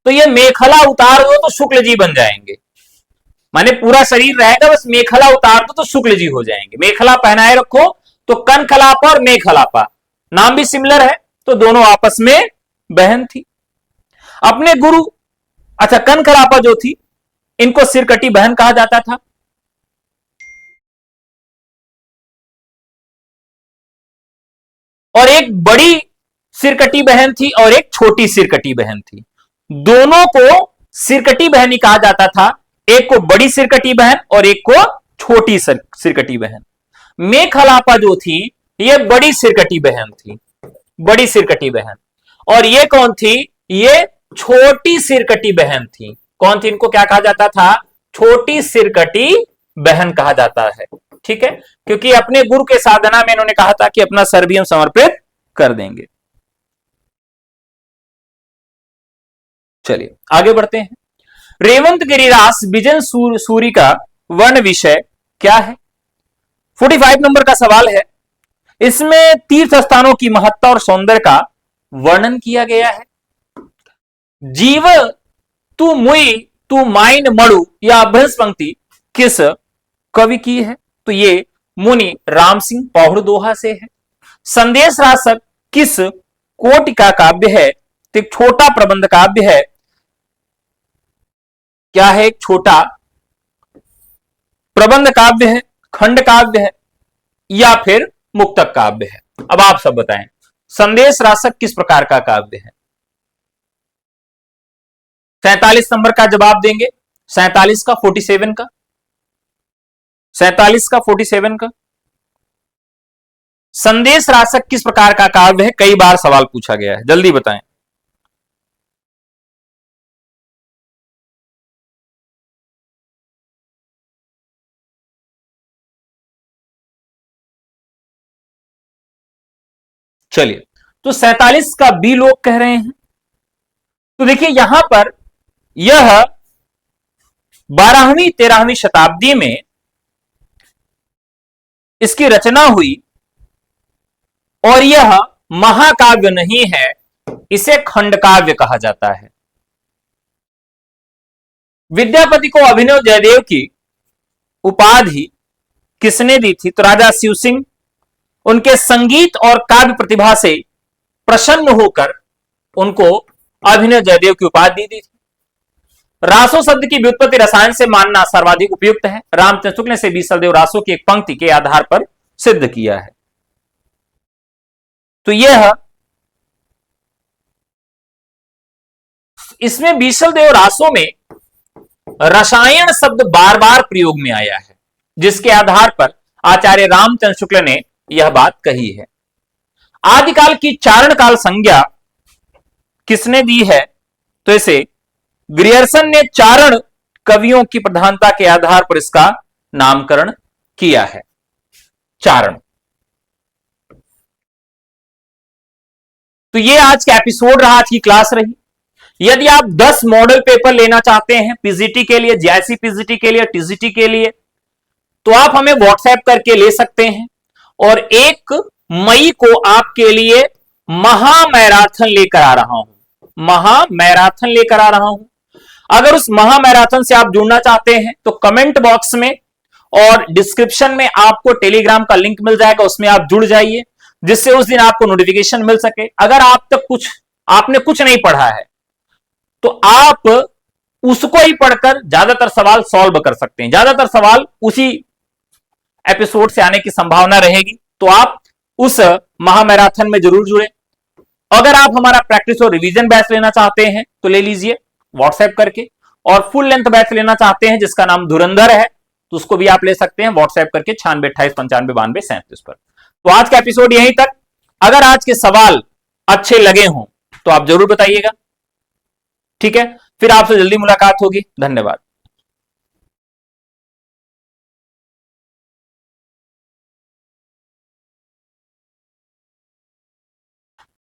तो ये मेखला उतार दो तो शुक्ल जी बन जाएंगे। माने पूरा शरीर रहेगा, बस मेखला उतार दो तो शुक्ल जी हो जाएंगे। मेखला पहनाए रखो तो कनखलापा और मेखलापा, नाम भी सिमिलर है तो दोनों आपस में बहन थी। अपने गुरु, अच्छा कनखरापा जो थी, इनको सिरकटी बहन कहा जाता था। और एक बड़ी सिरकटी बहन थी और एक छोटी सिरकटी बहन थी। दोनों को सिरकटी बहन ही कहा जाता था, एक को बड़ी सिरकटी बहन और एक को छोटी सिरकटी बहन। मेखलापा जो थी ये बड़ी सिरकटी बहन थी, बड़ी सिरकटी बहन। और ये कौन थी? ये छोटी सिरकटी बहन थी। कौन थी? इनको क्या कहा जाता था? छोटी सिरकटी बहन कहा जाता है। ठीक है, क्योंकि अपने गुरु के साधना में इन्होंने कहा था कि अपना सर भी हम समर्पित कर देंगे। चलिए आगे बढ़ते हैं। रेवंत गिरिरास बिजन सूरी का वर्ण विषय क्या है? 45 नंबर का सवाल है। इसमें तीर्थ स्थानों की महत्ता और सौंदर्य का वर्णन किया गया है। जीव तू मुई तू माइन मड़ु या अभ्यंस पंक्ति किस कवि की है? तो ये मुनि राम सिंह पौड़ दोहा से है। संदेश रासक किस कोटि का काव्य है? तो एक छोटा प्रबंध काव्य है। क्या है? एक छोटा प्रबंध काव्य है, खंड काव्य है, या फिर मुक्तक काव्य है? अब आप सब बताएं, संदेश रासक किस प्रकार का काव्य है? 47 नंबर का जवाब देंगे। 47 का 47 का 47 का 47 का संदेश रासक किस प्रकार का काव्य है? कई बार सवाल पूछा गया है, जल्दी बताएं। चलिए, तो 47 का बी लोग कह रहे हैं। तो देखिए यहां पर यह 12वीं 13वीं शताब्दी में इसकी रचना हुई और यह महाकाव्य नहीं है, इसे खंडकाव्य कहा जाता है। विद्यापति को अभिनव जयदेव की उपाधि किसने दी थी? तो राजा शिव सिंह उनके संगीत और काव्य प्रतिभा से प्रसन्न होकर उनको अभिनव जयदेव की उपाधि दी थी। रासो शब्द की व्युत्पत्ति रसायन से मानना सर्वाधिक उपयुक्त है। रामचंद्र शुक्ल ने से बीसलदेव रासो की एक पंक्ति के आधार पर सिद्ध किया है। तो यह इसमें बीसलदेव रासो में रसायन शब्द बार बार प्रयोग में आया है, जिसके आधार पर आचार्य रामचंद्र शुक्ल ने यह बात कही है। आदिकाल की चारण काल संज्ञा किसने दी है? तो इसे ग्रियर्सन ने चारण कवियों की प्रधानता के आधार पर इसका नामकरण किया है। चारण। तो ये आज का एपिसोड रहा, आज की क्लास रही। यदि आप 10 मॉडल पेपर लेना चाहते हैं पीजीटी के लिए, जेआईसी पीजीटी के लिए, टीजीटी के लिए, तो आप हमें व्हाट्सएप करके ले सकते हैं। और 1 मई को आपके लिए महामैराथन लेकर आ रहा हूं, महामैराथन लेकर आ रहा हूं। अगर उस महामैराथन से आप जुड़ना चाहते हैं तो कमेंट बॉक्स में और डिस्क्रिप्शन में आपको टेलीग्राम का लिंक मिल जाएगा, उसमें आप जुड़ जाइए, जिससे उस दिन आपको नोटिफिकेशन मिल सके। अगर आप तक आपने कुछ नहीं पढ़ा है तो आप उसको ही पढ़कर ज्यादातर सवाल सॉल्व कर सकते हैं। ज्यादातर सवाल उसी एपिसोड से आने की संभावना रहेगी, तो आप उस महामैराथन में जरूर जुड़े। अगर आप हमारा प्रैक्टिस और रिवीजन बैच लेना चाहते हैं तो ले लीजिए व्हाट्सएप करके, और फुल लेंथ बैच लेना चाहते हैं जिसका नाम धुरंधर है तो उसको भी आप ले सकते हैं व्हाट्सएप करके 9628959237 पर। तो आज का एपिसोड यहीं तक। अगर आज के सवाल अच्छे लगे हों तो आप जरूर बताइएगा, ठीक है? फिर आपसे जल्दी मुलाकात होगी। धन्यवाद।